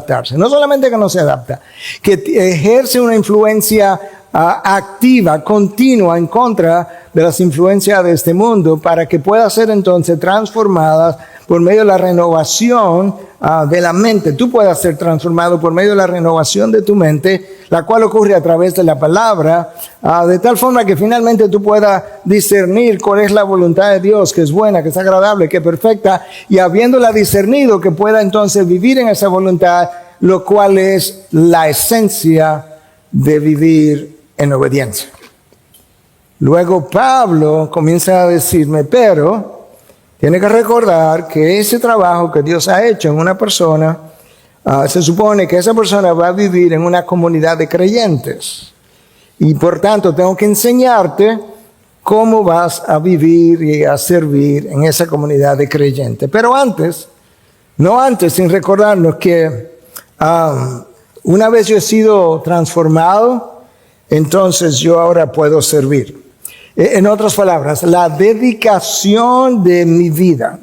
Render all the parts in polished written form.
adaptarse. No solamente que no se adapta, que ejerce una influencia activa, continua en contra de las influencias de este mundo para que pueda ser entonces transformadas por medio de la renovación de la mente. Tú puedas ser transformado por medio de la renovación de tu mente, la cual ocurre a través de la palabra, de tal forma que finalmente tú puedas discernir cuál es la voluntad de Dios, que es buena, que es agradable, que es perfecta, y habiéndola discernido, que pueda entonces vivir en esa voluntad, lo cual es la esencia de vivir en obediencia. Luego Pablo comienza a decirme, pero tiene que recordar que ese trabajo que Dios ha hecho en una persona, se supone que esa persona va a vivir en una comunidad de creyentes. Y por tanto tengo que enseñarte cómo vas a vivir y a servir en esa comunidad de creyentes. Pero antes, sin recordarnos que una vez yo he sido transformado, entonces yo ahora puedo servir. En otras palabras, la dedicación de mi vida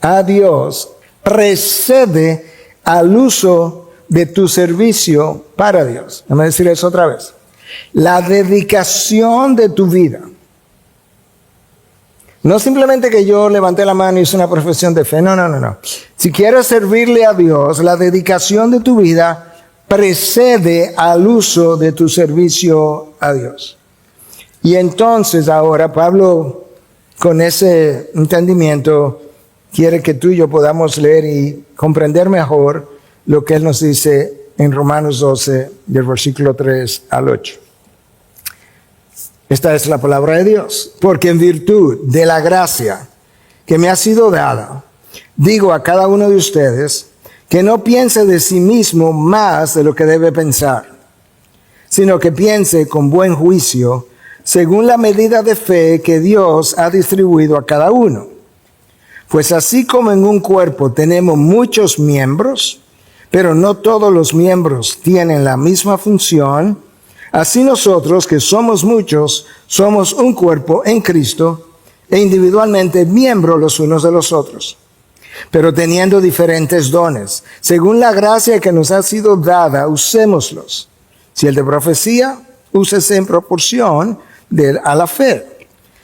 a Dios precede al uso de tu servicio para Dios. Déjame decir eso otra vez. La dedicación de tu vida. No simplemente que yo levanté la mano y hice una profesión de fe. No. Si quieres servirle a Dios, la dedicación de tu vida precede al uso de tu servicio a Dios. Y entonces ahora Pablo, con ese entendimiento, quiere que tú y yo podamos leer y comprender mejor lo que él nos dice en Romanos 12, del versículo 3 al 8. Esta es la palabra de Dios. Porque en virtud de la gracia que me ha sido dada, digo a cada uno de ustedes que no piense de sí mismo más de lo que debe pensar, sino que piense con buen juicio, según la medida de fe que Dios ha distribuido a cada uno. Pues así como en un cuerpo tenemos muchos miembros, pero no todos los miembros tienen la misma función, así nosotros, que somos muchos, somos un cuerpo en Cristo e individualmente miembros los unos de los otros. Pero teniendo diferentes dones, según la gracia que nos ha sido dada, usémoslos. Si el de profecía, úsese en proporción a la fe.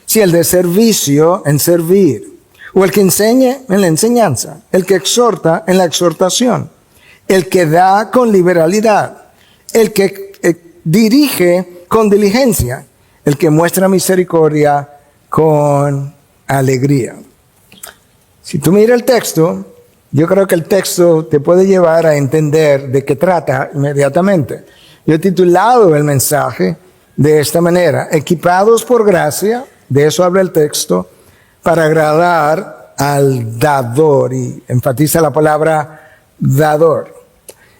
Si el de servicio, en servir. O el que enseñe, en la enseñanza. El que exhorta, en la exhortación. El que da con liberalidad. El que dirige con diligencia. El que muestra misericordia con alegría. Si tú miras el texto, yo creo que el texto te puede llevar a entender de qué trata inmediatamente. Yo he titulado el mensaje de esta manera: equipados por gracia, de eso habla el texto, para agradar al dador, y enfatiza la palabra dador.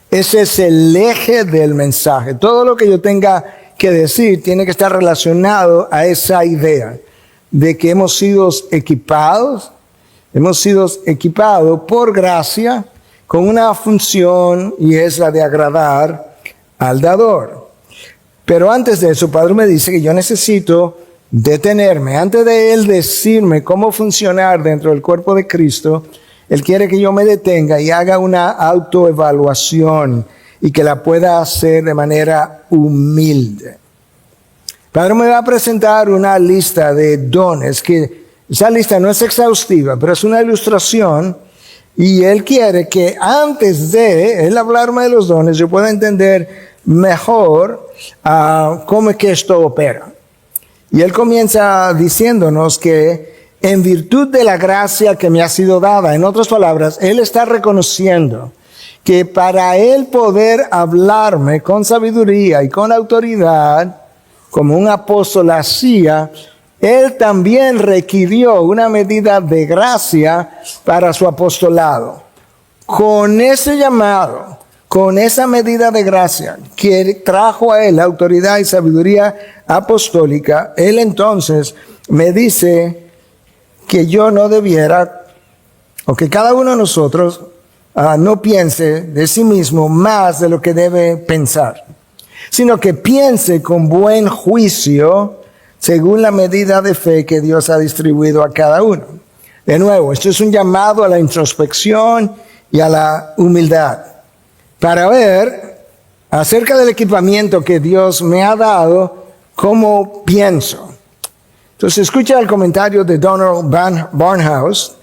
Ese es el eje del mensaje. Todo lo que yo tenga que decir tiene que estar relacionado a esa idea de que hemos sido equipados por gracia con una función, y es la de agradar al dador. Pero antes de eso, Padre me dice que yo necesito detenerme. Antes de Él decirme cómo funcionar dentro del cuerpo de Cristo, Él quiere que yo me detenga y haga una autoevaluación y que la pueda hacer de manera humilde. Padre me va a presentar una lista de dones, que esa lista no es exhaustiva, pero es una ilustración, y Él quiere que antes de Él hablarme de los dones, yo pueda entender mejor cómo es que esto opera. Y Él comienza diciéndonos que en virtud de la gracia que me ha sido dada, en otras palabras, Él está reconociendo que para Él poder hablarme con sabiduría y con autoridad, como un apóstol hacía, Él también requirió una medida de gracia para su apostolado. Con ese llamado, con esa medida de gracia que trajo a Él la autoridad y sabiduría apostólica, Él entonces me dice que yo no debiera, o que cada uno de nosotros no piense de sí mismo más de lo que debe pensar, sino que piense con buen juicio según la medida de fe que Dios ha distribuido a cada uno. De nuevo, esto es un llamado a la introspección y a la humildad. para ver acerca del equipamiento que Dios me ha dado, cómo pienso. Entonces escucha el comentario de Donald Barnhouse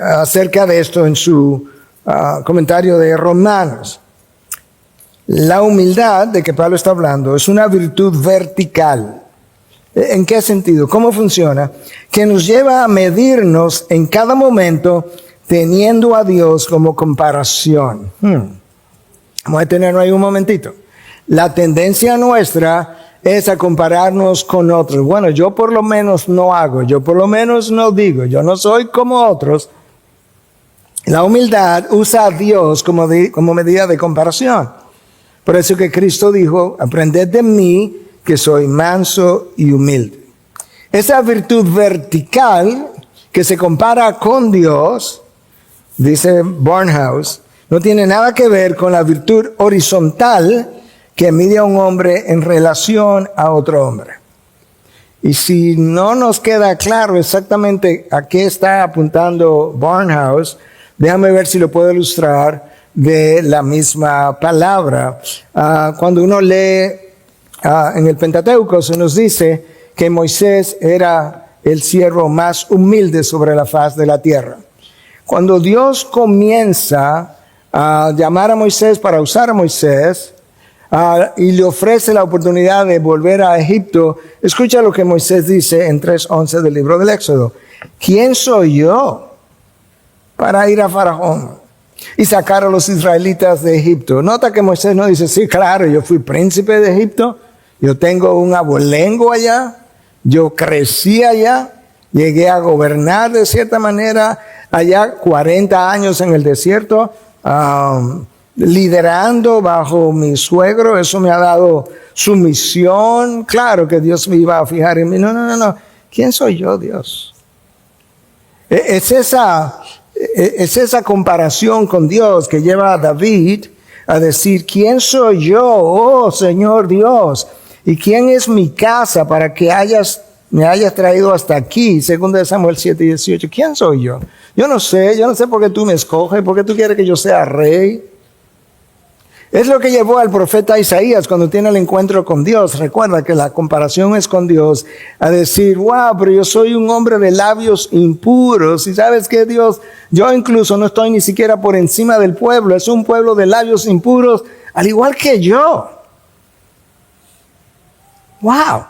acerca de esto en su comentario de Romanos. La humildad de que Pablo está hablando es una virtud vertical. ¿En qué sentido? ¿Cómo funciona? Que nos lleva a medirnos en cada momento teniendo a Dios como comparación. Vamos a detenernos ahí un momentito. La tendencia nuestra es a compararnos con otros. Bueno, yo por lo menos no hago, yo por lo menos no digo, yo no soy como otros. La humildad usa a Dios como medida de comparación. Por eso que Cristo dijo, aprended de mí que soy manso y humilde. Esa virtud vertical que se compara con Dios, dice Barnhouse, no tiene nada que ver con la virtud horizontal que mide a un hombre en relación a otro hombre. Y si no nos queda claro exactamente a qué está apuntando Barnhouse, déjame ver si lo puedo ilustrar de la misma palabra. Cuando uno lee en el Pentateuco, se nos dice que Moisés era el siervo más humilde sobre la faz de la tierra. Cuando Dios comienza a llamar a Moisés para usar a Moisés y le ofrece la oportunidad de volver a Egipto, escucha lo que Moisés dice en 3:11 del libro del Éxodo. ¿Quién soy yo para ir a Faraón y sacar a los israelitas de Egipto? Nota que Moisés no dice, sí, claro, yo fui príncipe de Egipto, yo tengo un abolengo allá, yo crecí allá, llegué a gobernar de cierta manera allá 40 años en el desierto, liderando bajo mi suegro, eso me ha dado sumisión. Claro que Dios me iba a fijar en mí. No. ¿Quién soy yo, Dios? Es esa comparación con Dios que lleva a David a decir, ¿quién soy yo, oh Señor Dios? ¿Y quién es mi casa para que me hayas traído hasta aquí? Según Samuel 7:18. ¿Quién soy yo? Yo no sé por qué tú me escoges, por qué tú quieres que yo sea rey. Es lo que llevó al profeta Isaías cuando tiene el encuentro con Dios. Recuerda que la comparación es con Dios, a decir, wow, pero yo soy un hombre de labios impuros. Y sabes qué, Dios, yo incluso no estoy ni siquiera por encima del pueblo. Es un pueblo de labios impuros, al igual que yo. Wow.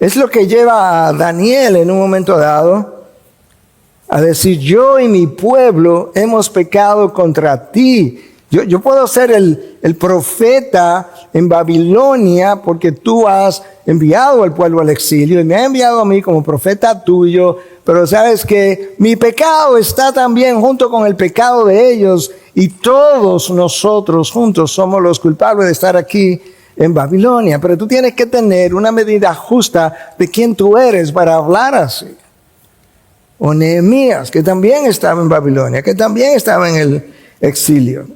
Es lo que lleva a Daniel en un momento dado a decir, yo y mi pueblo hemos pecado contra ti. Yo puedo ser el profeta en Babilonia porque tú has enviado al pueblo al exilio y me has enviado a mí como profeta tuyo, pero sabes que mi pecado está también junto con el pecado de ellos y todos nosotros juntos somos los culpables de estar aquí en Babilonia. Pero tú tienes que tener una medida justa de quién tú eres para hablar así. O Nehemías, que también estaba en Babilonia, que también estaba en el exilio.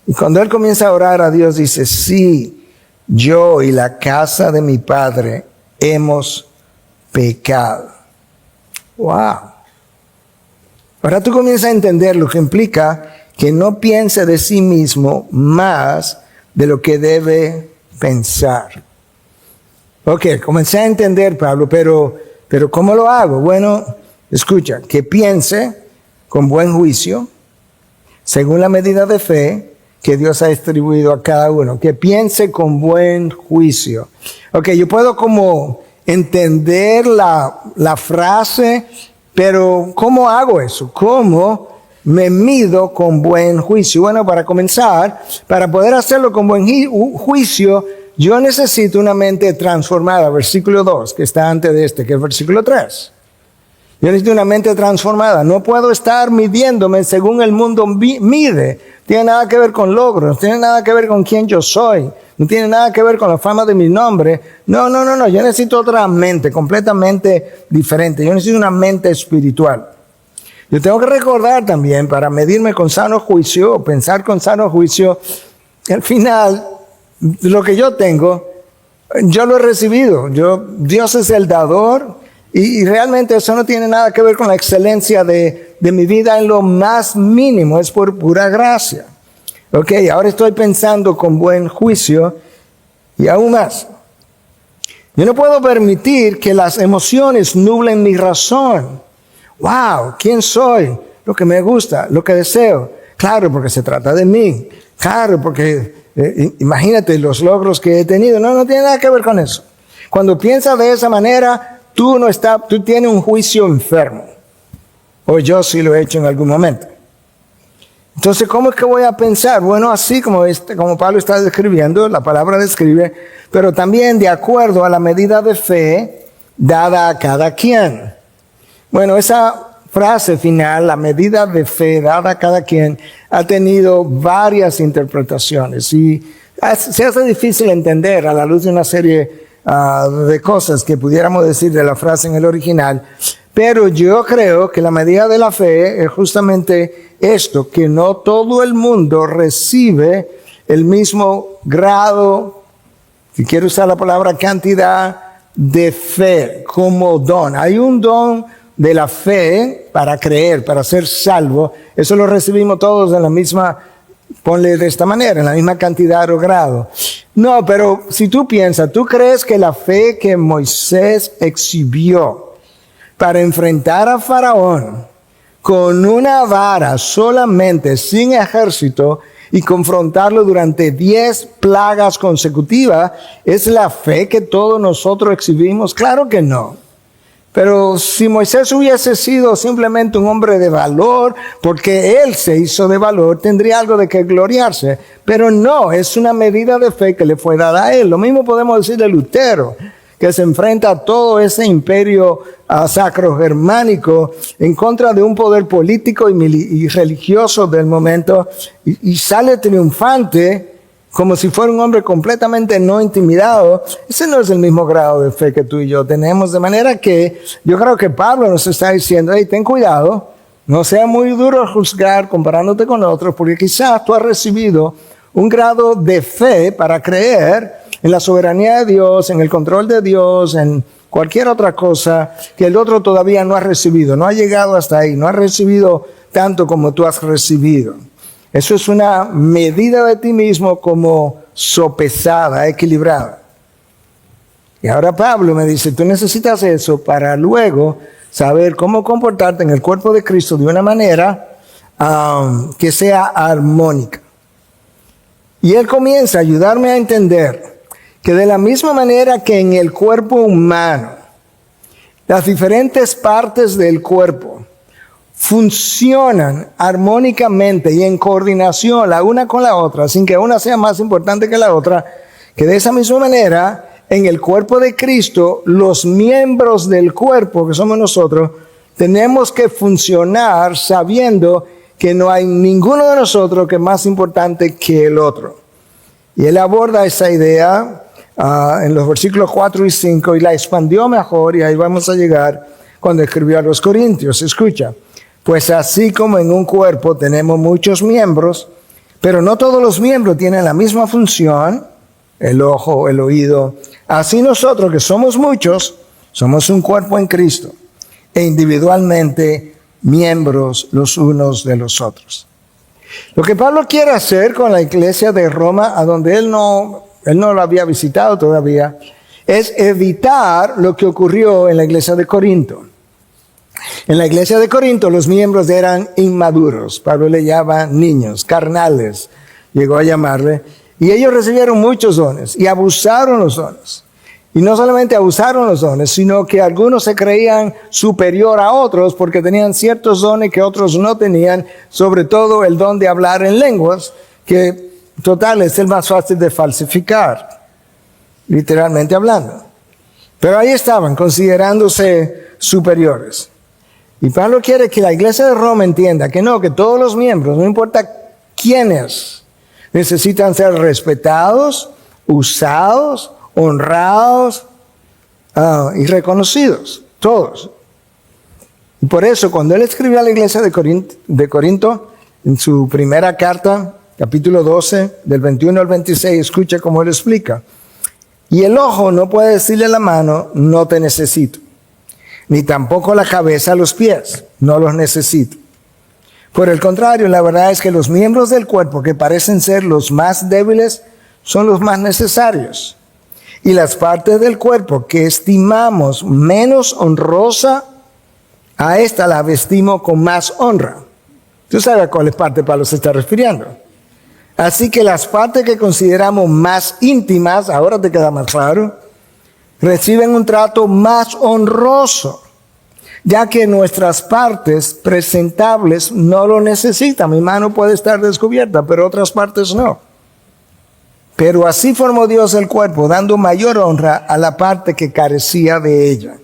Y cuando él comienza a orar a Dios, dice, sí, yo y la casa de mi padre hemos pecado. Wow. Ahora tú comienzas a entender lo que implica que no piense de sí mismo más de lo que debe pensar. Ok, comencé a entender, Pablo, pero ¿cómo lo hago? Bueno, escucha, que piense con buen juicio, según la medida de fe que Dios ha distribuido a cada uno, que piense con buen juicio. Ok, yo puedo como entender la frase, pero ¿cómo hago eso? ¿Cómo me mido con buen juicio? Bueno, para comenzar, para poder hacerlo con buen juicio, yo necesito una mente transformada, versículo 2, que está antes de este, que es versículo 3. Yo necesito una mente transformada. No puedo estar midiéndome según el mundo mide. Tiene nada que ver con logros, no tiene nada que ver con quién yo soy, no tiene nada que ver con la fama de mi nombre. No. Yo necesito otra mente completamente diferente. Yo necesito una mente espiritual. Yo tengo que recordar también, para medirme con sano juicio, pensar con sano juicio, al final, lo que yo tengo, yo lo he recibido. Dios es el dador. Y realmente eso no tiene nada que ver con la excelencia de mi vida en lo más mínimo, es por pura gracia. Ok, ahora estoy pensando con buen juicio y aún más. Yo no puedo permitir que las emociones nublen mi razón. Wow, ¿quién soy? Lo que me gusta, lo que deseo. Claro, porque se trata de mí. Claro, porque imagínate los logros que he tenido. No tiene nada que ver con eso. Cuando piensas de esa manera, tú tienes un juicio enfermo. O yo sí lo he hecho en algún momento. Entonces, ¿cómo es que voy a pensar? Bueno, así como Pablo está describiendo, la palabra describe, pero también de acuerdo a la medida de fe dada a cada quien. Bueno, esa frase final, la medida de fe dada a cada quien, ha tenido varias interpretaciones y se hace difícil entender a la luz de una serie de cosas que pudiéramos decir de la frase en el original. Pero yo creo que la medida de la fe es justamente esto, que no todo el mundo recibe el mismo grado, si quiero usar la palabra cantidad, de fe como don. Hay un don de la fe para creer, para ser salvo. Eso lo recibimos todos en la misma, ponle de esta manera, en la misma cantidad o grado. No, pero si tú piensas, ¿tú crees que la fe que Moisés exhibió para enfrentar a Faraón con una vara solamente, sin ejército, y confrontarlo durante 10 plagas consecutivas, es la fe que todos nosotros exhibimos? Claro que no. Pero si Moisés hubiese sido simplemente un hombre de valor, porque él se hizo de valor, tendría algo de que gloriarse. Pero no, es una medida de fe que le fue dada a él. Lo mismo podemos decir de Lutero, que se enfrenta a todo ese imperio sacro-germánico en contra de un poder político y religioso del momento, y sale triunfante como si fuera un hombre completamente no intimidado. Ese no es el mismo grado de fe que tú y yo tenemos, de manera que yo creo que Pablo nos está diciendo, hey, ten cuidado, no sea muy duro al juzgar comparándote con otros, porque quizás tú has recibido un grado de fe para creer en la soberanía de Dios, en el control de Dios, en cualquier otra cosa que el otro todavía no ha recibido, no ha llegado hasta ahí, no ha recibido tanto como tú has recibido. Eso es una medida de ti mismo como sopesada, equilibrada. Y ahora Pablo me dice, tú necesitas eso para luego saber cómo comportarte en el cuerpo de Cristo de una manera que sea armónica. Y él comienza a ayudarme a entender que de la misma manera que en el cuerpo humano, las diferentes partes del cuerpo funcionan armónicamente y en coordinación la una con la otra, sin que una sea más importante que la otra, que de esa misma manera, en el cuerpo de Cristo, los miembros del cuerpo, que somos nosotros, tenemos que funcionar sabiendo que no hay ninguno de nosotros que es más importante que el otro. Y él aborda esa idea en los versículos 4 y 5 y la expandió mejor, y ahí vamos a llegar cuando escribió a los Corintios. Escucha. Pues así como en un cuerpo tenemos muchos miembros, pero no todos los miembros tienen la misma función, el ojo, el oído. Así nosotros, que somos muchos, somos un cuerpo en Cristo, e individualmente miembros los unos de los otros. Lo que Pablo quiere hacer con la iglesia de Roma, a donde él no lo había visitado todavía, es evitar lo que ocurrió en la iglesia de Corinto. En la iglesia de Corinto los miembros eran inmaduros. Pablo le llama niños, carnales, llegó a llamarle. Y ellos recibieron muchos dones y abusaron los dones. Y no solamente abusaron los dones, sino que algunos se creían superior a otros porque tenían ciertos dones que otros no tenían, sobre todo el don de hablar en lenguas, que total es el más fácil de falsificar, literalmente hablando. Pero ahí estaban, considerándose superiores. Y Pablo quiere que la iglesia de Roma entienda que no, que todos los miembros, no importa quiénes, necesitan ser respetados, usados, honrados y reconocidos, todos. Y por eso, cuando él escribió a la iglesia de Corinto, en su primera carta, capítulo 12, del 21 al 26, escucha cómo él explica. Y el ojo no puede decirle a la mano, no te necesito. Ni tampoco la cabeza a los pies, no los necesito. Por el contrario, la verdad es que los miembros del cuerpo que parecen ser los más débiles son los más necesarios. Y las partes del cuerpo que estimamos menos honrosa, a esta la vestimos con más honra. ¿Tú sabes a cuál parte Pablo se está refiriendo? Así que las partes que consideramos más íntimas, ahora te queda más claro, reciben un trato más honroso, ya que nuestras partes presentables no lo necesitan. Mi mano puede estar descubierta, pero otras partes no. Pero así formó Dios el cuerpo, dando mayor honra a la parte que carecía de ella,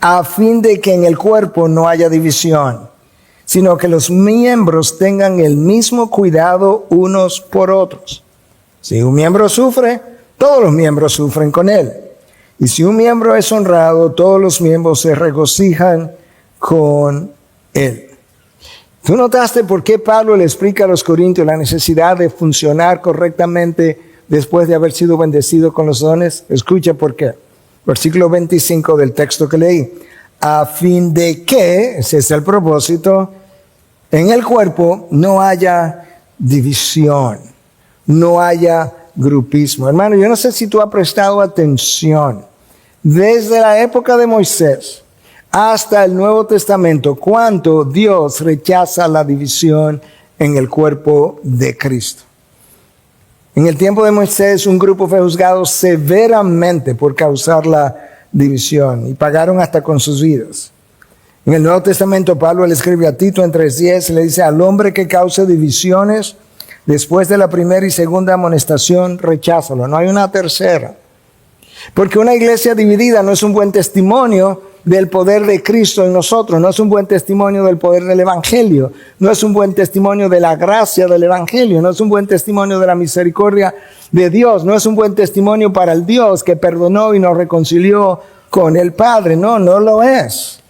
a fin de que en el cuerpo no haya división, sino que los miembros tengan el mismo cuidado unos por otros. Si un miembro sufre, todos los miembros sufren con él. Y si un miembro es honrado, todos los miembros se regocijan con él. ¿Tú notaste por qué Pablo le explica a los corintios la necesidad de funcionar correctamente después de haber sido bendecido con los dones? Escucha por qué. Versículo 25 del texto que leí. A fin de que, ese es el propósito, en el cuerpo no haya división, no haya grupismo. Hermano, yo no sé si tú has prestado atención. Desde la época de Moisés hasta el Nuevo Testamento, cuánto Dios rechaza la división en el cuerpo de Cristo. En el tiempo de Moisés, un grupo fue juzgado severamente por causar la división y pagaron hasta con sus vidas. En el Nuevo Testamento, Pablo le escribe a Tito en 3:10, le dice: al hombre que cause divisiones, después de la primera y segunda amonestación, recházalo. No hay una tercera. Porque una iglesia dividida no es un buen testimonio del poder de Cristo en nosotros, no es un buen testimonio del poder del Evangelio, no es un buen testimonio de la gracia del Evangelio, no es un buen testimonio de la misericordia de Dios, no es un buen testimonio para el Dios que perdonó y nos reconcilió con el Padre. No, no lo es.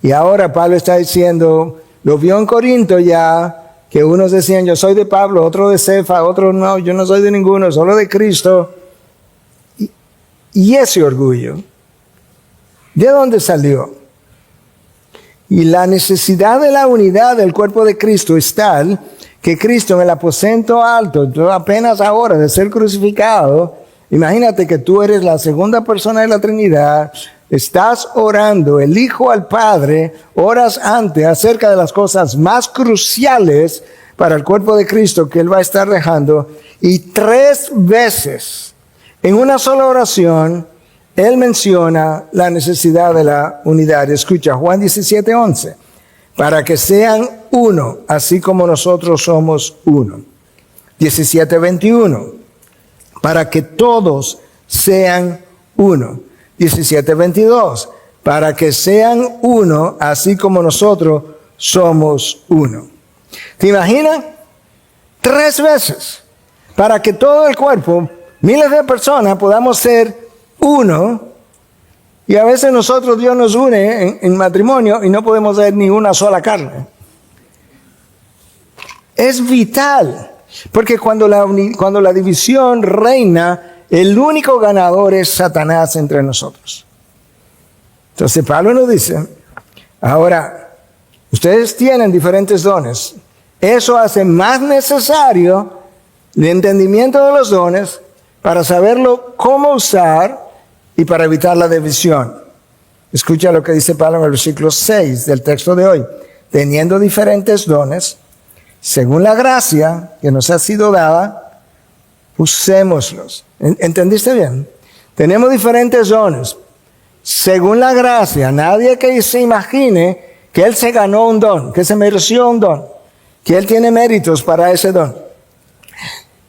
Y ahora Pablo está diciendo, lo vio en Corinto ya, que unos decían yo soy de Pablo, otro de Cefa, otro no, yo no soy de ninguno, solo de Cristo. Y ese orgullo, ¿de dónde salió? Y la necesidad de la unidad del cuerpo de Cristo es tal que Cristo en el aposento alto, apenas ahora de ser crucificado, imagínate que tú eres la segunda persona de la Trinidad, estás orando el Hijo al Padre, horas antes acerca de las cosas más cruciales para el cuerpo de Cristo que Él va a estar dejando, y 3 veces en una sola oración, Él menciona la necesidad de la unidad. Escucha, Juan 17:11. Para que sean uno, así como nosotros somos uno. 17:21. Para que todos sean uno. 17:22. Para que sean uno, así como nosotros somos uno. ¿Te imaginas? 3 veces. Para que todo el cuerpo, miles de personas, podamos ser uno. Y a veces nosotros, Dios nos une en matrimonio y no podemos ser ni una sola carne. Es vital, porque cuando la división reina, el único ganador es Satanás entre nosotros. Entonces Pablo nos dice, ahora, ustedes tienen diferentes dones. Eso hace más necesario el entendimiento de los dones para saberlo cómo usar y para evitar la división. Escucha lo que dice Pablo en el versículo 6 del texto de hoy. Teniendo diferentes dones, según la gracia que nos ha sido dada, usémoslos. ¿Entendiste bien? Tenemos diferentes dones. Según la gracia, nadie que se imagine que él se ganó un don, que se mereció un don, que él tiene méritos para ese don.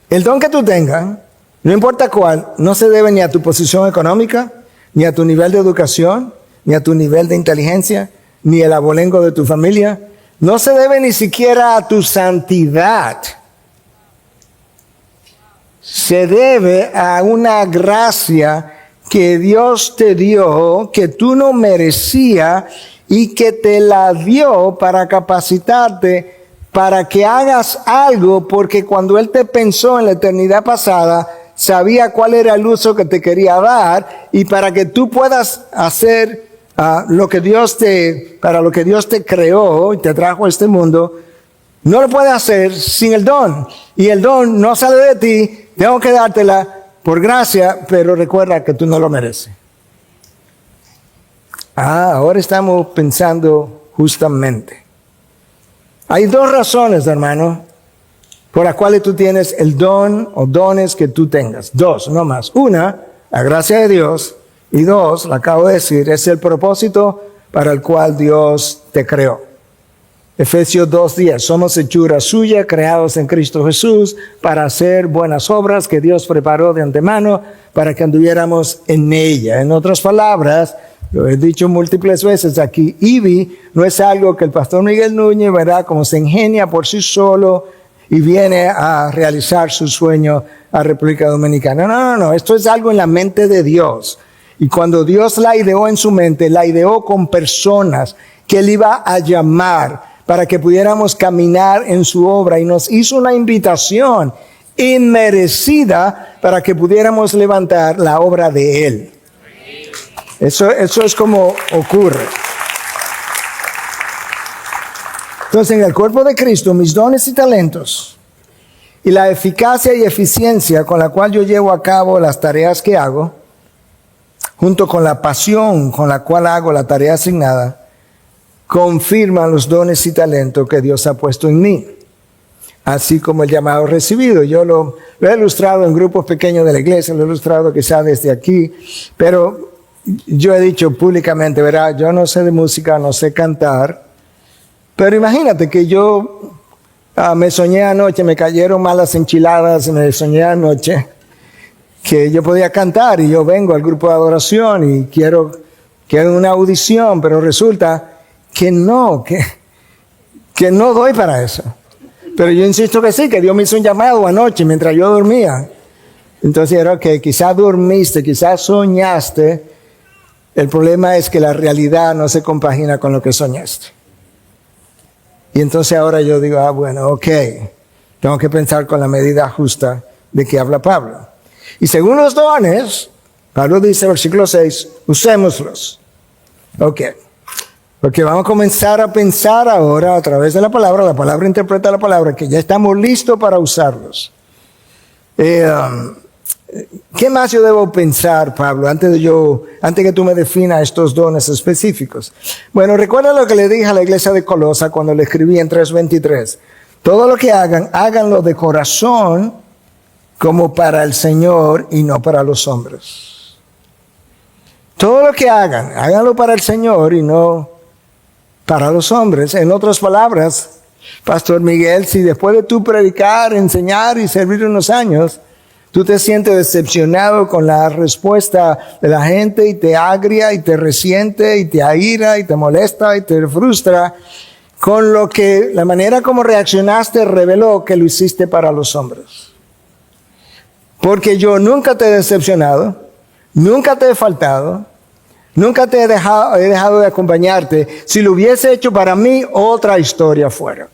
El don que tú tengas, no importa cuál, no se debe ni a tu posición económica, ni a tu nivel de educación, ni a tu nivel de inteligencia, ni el abolengo de tu familia. No se debe ni siquiera a tu santidad. Se debe a una gracia que Dios te dio, que tú no merecías y que te la dio para capacitarte, para que hagas algo, porque cuando Él te pensó en la eternidad pasada, sabía cuál era el uso que te quería dar, y para que tú puedas hacer para lo que Dios te creó y te trajo a este mundo, no lo puedes hacer sin el don. Y el don no sale de ti, tengo que dártela por gracia, pero recuerda que tú no lo mereces. Ahora estamos pensando justamente. Hay dos razones, hermano, por las cuales tú tienes el don o dones que tú tengas. Dos, no más. Una, la gracia de Dios. Y dos, lo acabo de decir, es el propósito para el cual Dios te creó. Efesios 2:10, somos hechura suya, creados en Cristo Jesús, para hacer buenas obras que Dios preparó de antemano para que anduviéramos en ella. En otras palabras, lo he dicho múltiples veces aquí, IBI no es algo que el pastor Miguel Núñez, ¿verdad?, como se ingenia por sí solo y viene a realizar su sueño a República Dominicana. No, esto es algo en la mente de Dios. Y cuando Dios la ideó en su mente, la ideó con personas que Él iba a llamar para que pudiéramos caminar en su obra, y nos hizo una invitación inmerecida para que pudiéramos levantar la obra de Él. Eso es como ocurre. Entonces, en el cuerpo de Cristo, mis dones y talentos y la eficacia y eficiencia con la cual yo llevo a cabo las tareas que hago, junto con la pasión con la cual hago la tarea asignada, confirman los dones y talentos que Dios ha puesto en mí, así como el llamado recibido. Yo lo he ilustrado en grupos pequeños de la iglesia, lo he ilustrado quizá desde aquí, pero yo he dicho públicamente, ¿verdad? Yo no sé de música, no sé cantar, pero imagínate que yo me soñé anoche, me cayeron malas enchiladas, me soñé anoche que yo podía cantar y yo vengo al grupo de adoración y quiero una audición, pero resulta que no doy para eso. Pero yo insisto que sí, que Dios me hizo un llamado anoche mientras yo dormía. Entonces era que quizás dormiste, quizás soñaste. El problema es que la realidad no se compagina con lo que soñaste. Y entonces ahora yo digo, bueno, ok, tengo que pensar con la medida justa de que habla Pablo. Y según los dones, Pablo dice, versículo 6, usémoslos. Ok. Porque vamos a comenzar a pensar ahora a través de la palabra interpreta la palabra, que ya estamos listos para usarlos. ¿Qué más yo debo pensar, Pablo, antes que tú me definas estos dones específicos? Bueno, recuerda lo que le dije a la iglesia de Colosa cuando le escribí en 3:23. Todo lo que hagan, háganlo de corazón como para el Señor y no para los hombres. Todo lo que hagan, háganlo para el Señor y no para los hombres. En otras palabras, Pastor Miguel, si después de tú predicar, enseñar y servir unos años, tú te sientes decepcionado con la respuesta de la gente y te agria y te resiente y te aira y te molesta y te frustra, con lo que la manera como reaccionaste reveló que lo hiciste para los hombres. Porque yo nunca te he decepcionado, nunca te he faltado, nunca te he dejado de acompañarte. Si lo hubiese hecho para mí, otra historia fuera.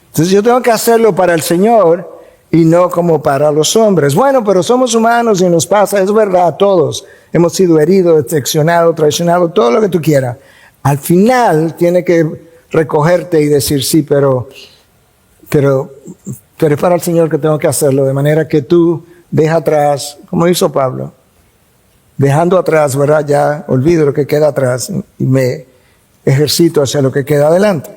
Entonces yo tengo que hacerlo para el Señor y no como para los hombres. Bueno, pero somos humanos y nos pasa, es verdad, todos hemos sido heridos, decepcionados, traicionados, todo lo que tú quieras. Al final tiene que recogerte y decir sí, pero es para el Señor que tengo que hacerlo, de manera que tú deja atrás, como hizo Pablo, dejando atrás, ¿verdad? Ya olvido lo que queda atrás y me ejercito hacia lo que queda adelante.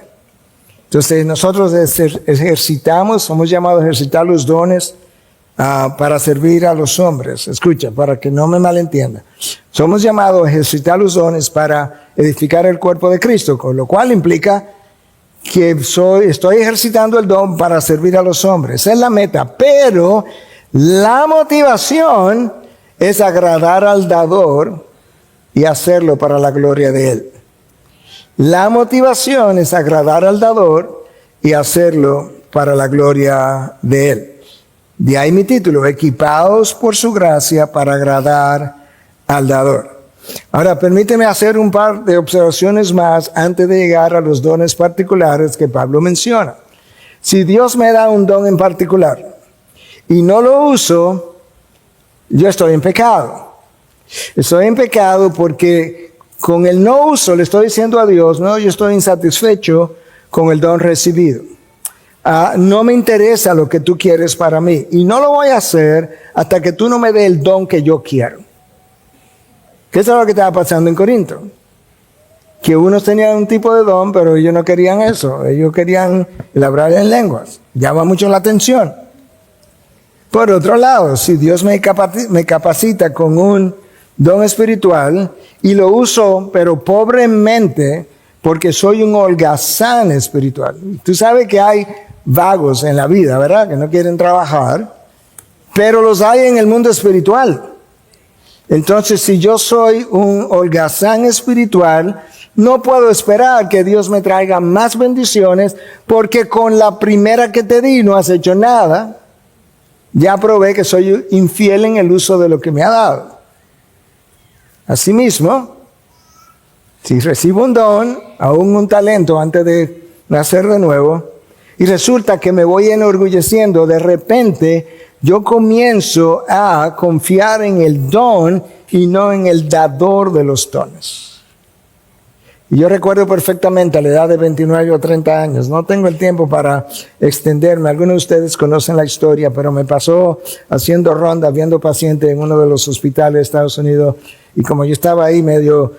Entonces nosotros ejercitamos, somos llamados a ejercitar los dones para servir a los hombres. Escucha, para que no me malentienda. Somos llamados a ejercitar los dones para edificar el cuerpo de Cristo, con lo cual implica que estoy ejercitando el don para servir a los hombres. Esa es la meta, pero la motivación es agradar al dador y hacerlo para la gloria de Él. La motivación es agradar al dador y hacerlo para la gloria de Él. De ahí mi título, equipados por su gracia para agradar al dador. Ahora, permíteme hacer un par de observaciones más antes de llegar a los dones particulares que Pablo menciona. Si Dios me da un don en particular y no lo uso, yo estoy en pecado. Estoy en pecado porque con el no uso le estoy diciendo a Dios, no, yo estoy insatisfecho con el don recibido. No me interesa lo que tú quieres para mí. Y no lo voy a hacer hasta que tú no me des el don que yo quiero. ¿Qué es lo que estaba pasando en Corinto? Que unos tenían un tipo de don, pero ellos no querían eso. Ellos querían hablar en lenguas. Llama mucho la atención. Por otro lado, si Dios me capacita con un don espiritual y lo uso, pero pobremente, porque soy un holgazán espiritual. Tú sabes que hay vagos en la vida, ¿verdad? Que no quieren trabajar, pero los hay en el mundo espiritual. Entonces, si yo soy un holgazán espiritual, no puedo esperar que Dios me traiga más bendiciones, porque con la primera que te di no has hecho nada. Ya probé que soy infiel en el uso de lo que me ha dado. Asimismo, si recibo un don, aún un talento antes de nacer de nuevo, y resulta que me voy enorgulleciendo, de repente yo comienzo a confiar en el don y no en el dador de los dones. Y yo recuerdo perfectamente a la edad de 29 o 30 años, no tengo el tiempo para extenderme, algunos de ustedes conocen la historia, pero me pasó haciendo ronda, viendo pacientes en uno de los hospitales de Estados Unidos, y como yo estaba ahí medio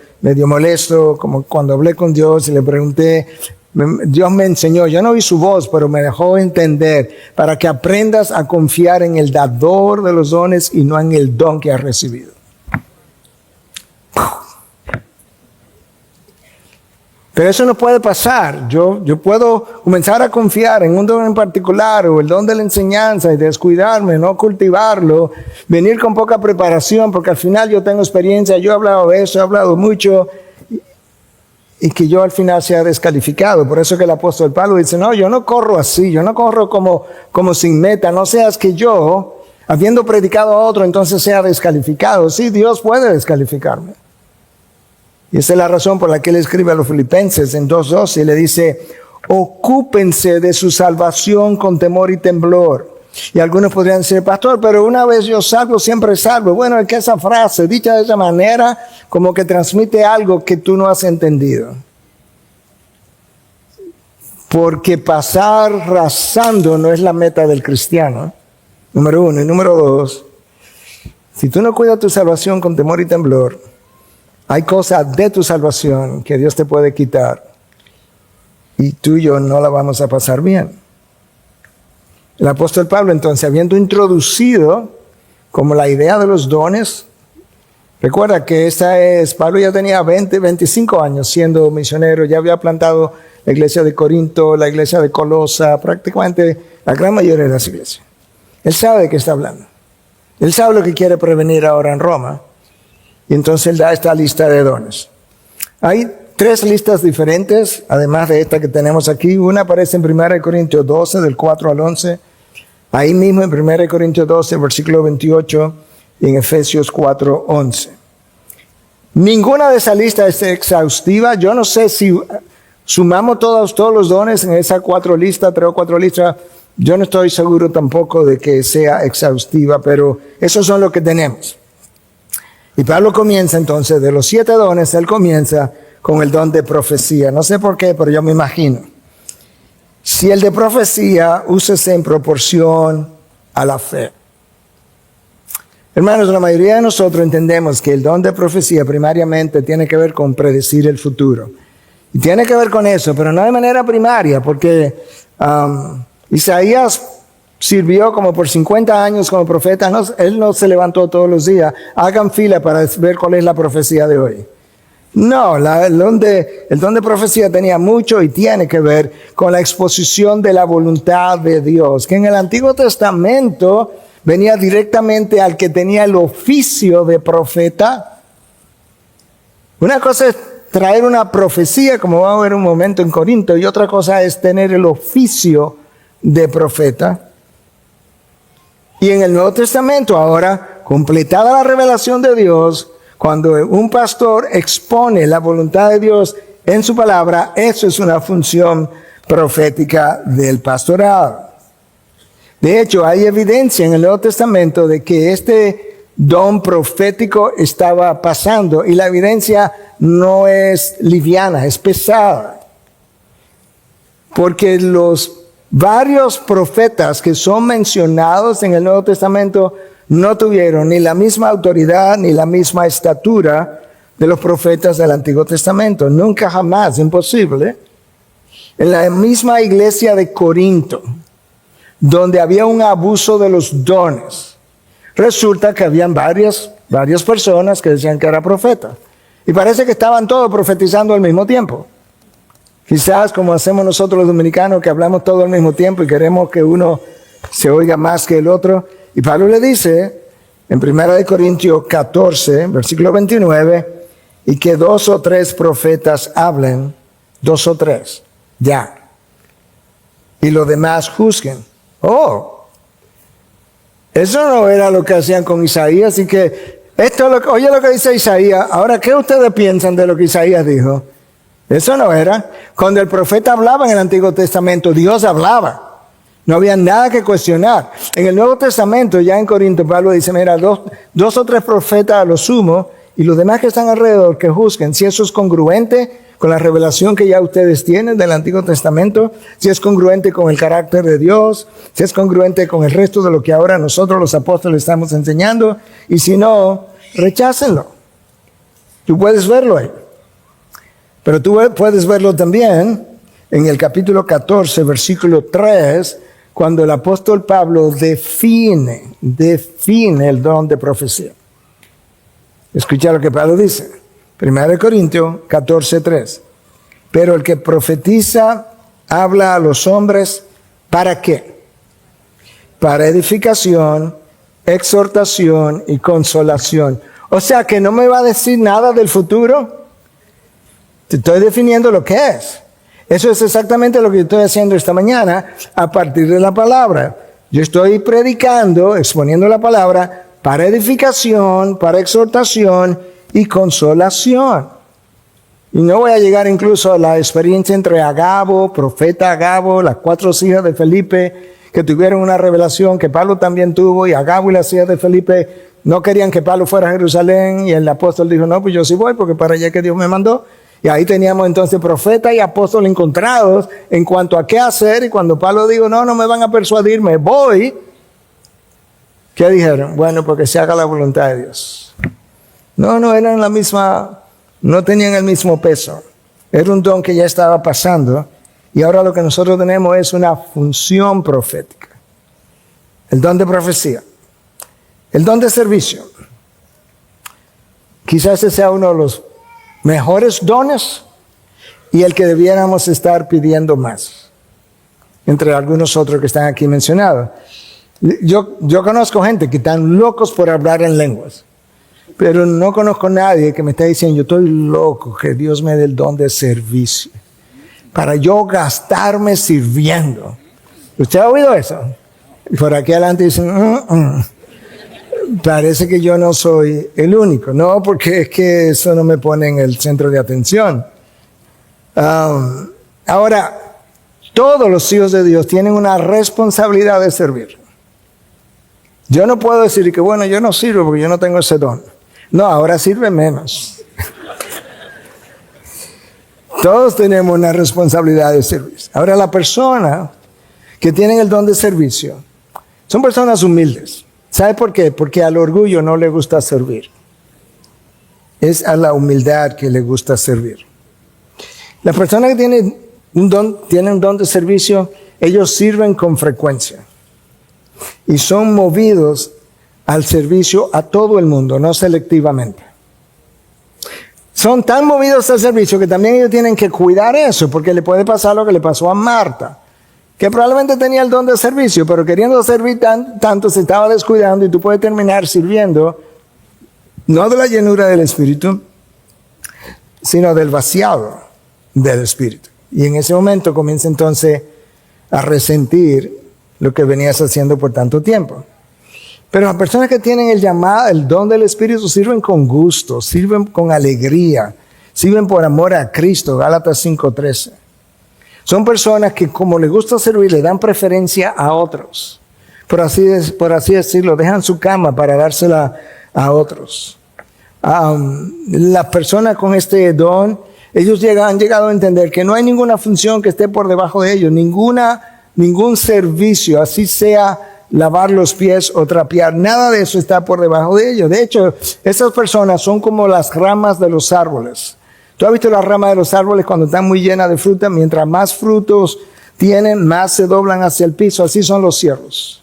molesto, como cuando hablé con Dios y le pregunté, Dios me enseñó, yo no oí su voz, pero me dejó entender, para que aprendas a confiar en el dador de los dones y no en el don que has recibido. Pero eso no puede pasar. Yo puedo comenzar a confiar en un don en particular o el don de la enseñanza y descuidarme, no cultivarlo, venir con poca preparación porque al final yo tengo experiencia, yo he hablado de eso, he hablado mucho y que yo al final sea descalificado. Por eso que el apóstol Pablo dice, no, yo no corro así, yo no corro como sin meta, no seas que yo, habiendo predicado a otro, entonces sea descalificado. Sí, Dios puede descalificarme. Y esa es la razón por la que él escribe a los Filipenses en 2:12 y le dice, ocúpense de su salvación con temor y temblor. Y algunos podrían decir, pastor, pero una vez yo salvo, siempre salvo. Bueno, es que esa frase, dicha de esa manera, como que transmite algo que tú no has entendido. Porque pasar rasando no es la meta del cristiano. Número uno. Y número dos, si tú no cuidas tu salvación con temor y temblor, hay cosas de tu salvación que Dios te puede quitar y tú y yo no la vamos a pasar bien. El apóstol Pablo, entonces, habiendo introducido como la idea de los dones, recuerda que Pablo ya tenía 25 años siendo misionero, ya había plantado la iglesia de Corinto, la iglesia de Colosa, prácticamente la gran mayoría de las iglesias. Él sabe de qué está hablando. Él sabe lo que quiere prevenir ahora en Roma. Y entonces él da esta lista de dones. Hay 3 listas diferentes, además de esta que tenemos aquí. Una aparece en 1 Corintios 12, del 4 al 11. Ahí mismo en 1 Corintios 12, versículo 28, y en Efesios 4, 11. Ninguna de esas listas es exhaustiva. Yo no sé si sumamos todos los dones en esas 4 listas, 3 o 4 listas. Yo no estoy seguro tampoco de que sea exhaustiva, pero esos son los que tenemos. Y Pablo comienza entonces, de los 7 dones, él comienza con el don de profecía. No sé por qué, pero yo me imagino. Si el de profecía, úsese en proporción a la fe. Hermanos, la mayoría de nosotros entendemos que el don de profecía primariamente tiene que ver con predecir el futuro. Y tiene que ver con eso, pero no de manera primaria, porque Isaías sirvió como por 50 años como profeta. No, él no se levantó todos los días. Hagan fila para ver cuál es la profecía de hoy. No, el don de profecía tenía mucho y tiene que ver con la exposición de la voluntad de Dios, que en el Antiguo Testamento venía directamente al que tenía el oficio de profeta. Una cosa es traer una profecía, como vamos a ver un momento en Corinto, y otra cosa es tener el oficio de profeta. Y en el Nuevo Testamento ahora, completada la revelación de Dios, cuando un pastor expone la voluntad de Dios en su palabra, eso es una función profética del pastorado. De hecho, hay evidencia en el Nuevo Testamento de que este don profético estaba pasando. Y la evidencia no es liviana, es pesada. Porque los varios profetas que son mencionados en el Nuevo Testamento no tuvieron ni la misma autoridad ni la misma estatura de los profetas del Antiguo Testamento. Nunca jamás, imposible. En la misma iglesia de Corinto, donde había un abuso de los dones, resulta que habían varias personas que decían que era profeta. Y parece que estaban todos profetizando al mismo tiempo. Quizás como hacemos nosotros los dominicanos, que hablamos todo al mismo tiempo y queremos que uno se oiga más que el otro. Y Pablo le dice en 1 Corintios 14, versículo 29, y que 2 o 3 profetas hablen, 2 o 3, ya. Y los demás juzguen. Oh, eso no era lo que hacían con Isaías. Y que oye lo que dice Isaías. Ahora, ¿qué ustedes piensan de lo que Isaías dijo? Eso no era. Cuando el profeta hablaba en el Antiguo Testamento, Dios hablaba. No había nada que cuestionar. En el Nuevo Testamento, ya en Corinto, Pablo dice, mira, dos o 3 profetas a lo sumo, y los demás que están alrededor que juzguen si eso es congruente con la revelación que ya ustedes tienen del Antiguo Testamento, si es congruente con el carácter de Dios, si es congruente con el resto de lo que ahora nosotros los apóstoles estamos enseñando, y si no, rechácenlo. Tú puedes verlo ahí. Pero tú puedes verlo también en el capítulo 14, versículo 3, cuando el apóstol Pablo define el don de profecía. Escucha lo que Pablo dice. 1 Corintios 14, 3. Pero el que profetiza habla a los hombres, ¿para qué? Para edificación, exhortación y consolación. O sea que no me va a decir nada del futuro. Te estoy definiendo lo que es. Eso es exactamente lo que estoy haciendo esta mañana a partir de la palabra. Yo estoy predicando, exponiendo la palabra para edificación, para exhortación y consolación. Y no voy a llegar incluso a la experiencia entre Agabo, profeta Agabo, las 4 hijas de Felipe, que tuvieron una revelación que Pablo también tuvo, y Agabo y las hijas de Felipe no querían que Pablo fuera a Jerusalén, y el apóstol dijo, no, pues yo sí voy, porque para allá que Dios me mandó. Y ahí teníamos entonces profeta y apóstol encontrados en cuanto a qué hacer, y cuando Pablo dijo, no me van a persuadir, me voy, ¿qué dijeron? Bueno, porque se haga la voluntad de Dios. No eran la misma, no tenían el mismo peso. Era un don que ya estaba pasando, y ahora lo que nosotros tenemos es una función profética. El don de profecía. El don de servicio. Quizás ese sea uno de los mejores dones y el que debiéramos estar pidiendo más. Entre algunos otros que están aquí mencionados. Yo conozco gente que están locos por hablar en lenguas, pero no conozco a nadie que me esté diciendo, yo estoy loco que Dios me dé el don de servicio, para yo gastarme sirviendo. ¿Usted ha oído eso? Y por aquí adelante dicen, parece que yo no soy el único. No, porque es que eso no me pone en el centro de atención. Ahora, todos los hijos de Dios tienen una responsabilidad de servir. Yo no puedo decir que, bueno, yo no sirvo porque yo no tengo ese don. No, ahora sirve menos. Todos tenemos una responsabilidad de servir. Ahora, la persona que tienen el don de servicio son personas humildes. ¿Sabe por qué? Porque al orgullo no le gusta servir. Es a la humildad que le gusta servir. La persona que tiene un don de servicio, ellos sirven con frecuencia. Y son movidos al servicio a todo el mundo, no selectivamente. Son tan movidos al servicio que también ellos tienen que cuidar eso, porque le puede pasar lo que le pasó a Marta, que probablemente tenía el don de servicio, pero queriendo servir tanto se estaba descuidando, y tú puedes terminar sirviendo, no de la llenura del Espíritu, sino del vaciado del Espíritu. Y en ese momento comienza entonces a resentir lo que venías haciendo por tanto tiempo. Pero las personas que tienen el don del Espíritu sirven con gusto, sirven con alegría, sirven por amor a Cristo, Gálatas 5:13. Son personas que, como les gusta servir, le dan preferencia a otros. Por así decirlo, dejan su cama para dársela a otros. Las personas con este don, ellos han llegado a entender que no hay ninguna función que esté por debajo de ellos, ningún servicio, así sea lavar los pies o trapear, nada de eso está por debajo de ellos. De hecho, esas personas son como las ramas de los árboles. ¿Tú has visto las ramas de los árboles cuando están muy llenas de fruta? Mientras más frutos tienen, más se doblan hacia el piso. Así son los siervos.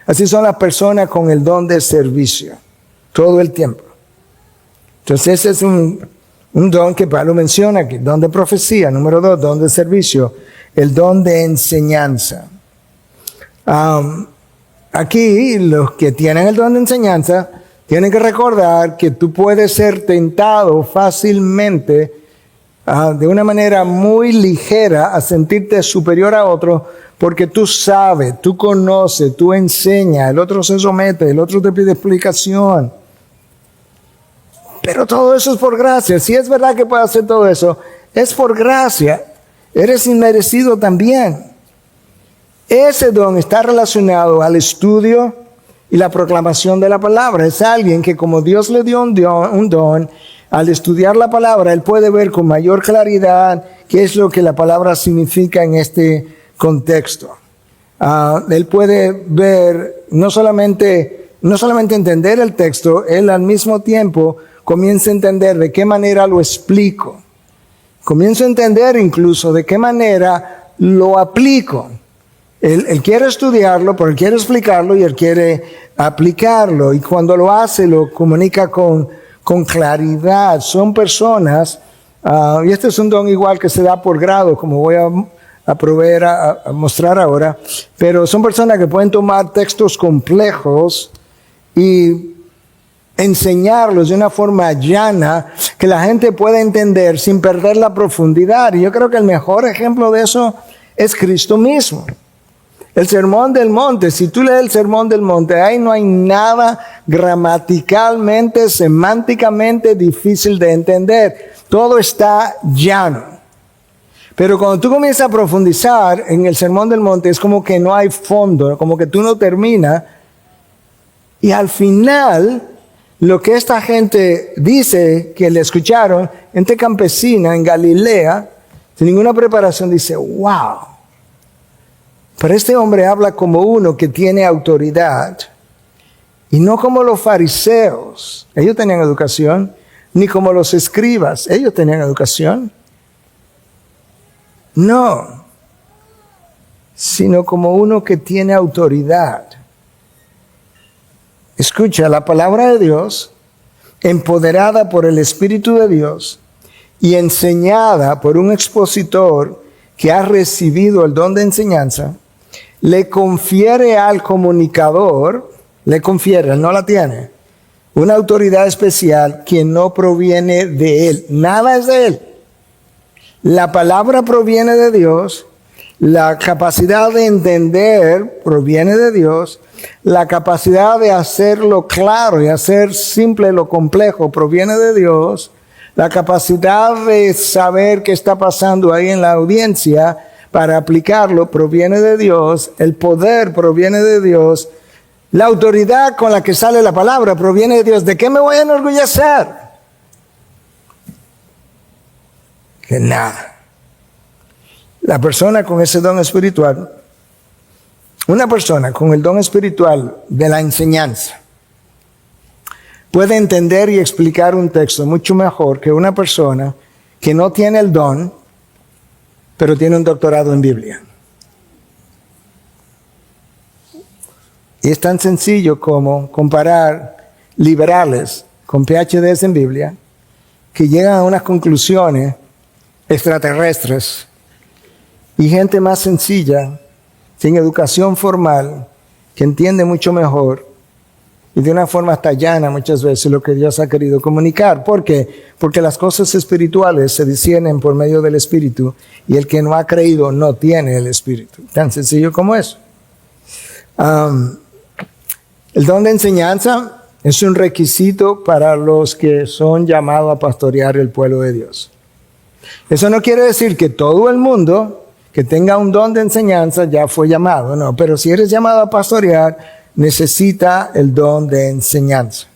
Así son las personas con el don de servicio, todo el tiempo. Entonces ese es un don que Pablo menciona aquí, don de profecía. Número 2, don de servicio, el don de enseñanza. Aquí los que tienen el don de enseñanza tienen que recordar que tú puedes ser tentado fácilmente de una manera muy ligera a sentirte superior a otro porque tú sabes, tú conoces, tú enseñas, el otro se somete, el otro te pide explicación. Pero todo eso es por gracia. Si es verdad que puedes hacer todo eso, es por gracia. Eres inmerecido también. Ese don está relacionado al estudio y la proclamación de la palabra. Es alguien que como Dios le dio un don, al estudiar la palabra, él puede ver con mayor claridad qué es lo que la palabra significa en este contexto. Él puede ver, no solamente entender el texto, él al mismo tiempo comienza a entender de qué manera lo explico. Comienza a entender incluso de qué manera lo aplico. Él quiere estudiarlo, pero él quiere explicarlo y él quiere aplicarlo. Y cuando lo hace, lo comunica con claridad. Son personas, y este es un don igual que se da por grado, como voy a proveer, a mostrar ahora, pero son personas que pueden tomar textos complejos y enseñarlos de una forma llana que la gente pueda entender sin perder la profundidad. Y yo creo que el mejor ejemplo de eso es Cristo mismo. El Sermón del Monte, si tú lees el Sermón del Monte, ahí no hay nada gramaticalmente, semánticamente difícil de entender. Todo está llano. Pero cuando tú comienzas a profundizar en el Sermón del Monte, es como que no hay fondo, como que tú no terminas. Y al final, lo que esta gente dice que le escucharon, gente campesina en Galilea, sin ninguna preparación, dice, wow. Pero este hombre habla como uno que tiene autoridad y no como los fariseos. Ellos tenían educación, ni como los escribas. Ellos tenían educación. No, sino como uno que tiene autoridad. Escucha, la palabra de Dios, empoderada por el Espíritu de Dios y enseñada por un expositor que ha recibido el don de enseñanza, le confiere al comunicador, él no la tiene, una autoridad especial que no proviene de él. Nada es de él. La palabra proviene de Dios, la capacidad de entender proviene de Dios, la capacidad de hacerlo claro y hacer simple lo complejo proviene de Dios, la capacidad de saber qué está pasando ahí en la audiencia para aplicarlo proviene de Dios, el poder proviene de Dios, la autoridad con la que sale la palabra proviene de Dios. ¿De qué me voy a enorgullecer? Que nada. La persona con ese don espiritual, una persona con el don espiritual de la enseñanza, puede entender y explicar un texto mucho mejor que una persona que no tiene el don, pero tiene un doctorado en Biblia. Y es tan sencillo como comparar liberales con PhDs en Biblia que llegan a unas conclusiones extraterrestres y gente más sencilla, sin educación formal, que entiende mucho mejor y de una forma hasta llana muchas veces lo que Dios ha querido comunicar. ¿Por qué? Porque las cosas espirituales se disciernen por medio del Espíritu y el que no ha creído no tiene el Espíritu. Tan sencillo como eso. El don de enseñanza es un requisito para los que son llamados a pastorear el pueblo de Dios. Eso no quiere decir que todo el mundo que tenga un don de enseñanza ya fue llamado, no, pero si eres llamado a pastorear, necesita el don de enseñanza.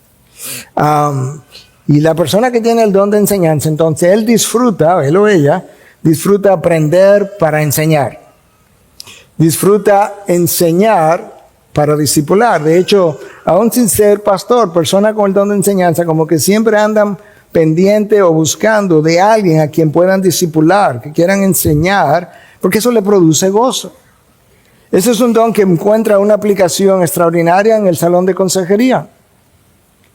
Y la persona que tiene el don de enseñanza, entonces él o ella, disfruta aprender para enseñar. Disfruta enseñar para discipular. De hecho, aún sin ser pastor, personas con el don de enseñanza como que siempre andan pendiente o buscando de alguien a quien puedan discipular, que quieran enseñar, porque eso le produce gozo. Ese es un don que encuentra una aplicación extraordinaria en el salón de consejería.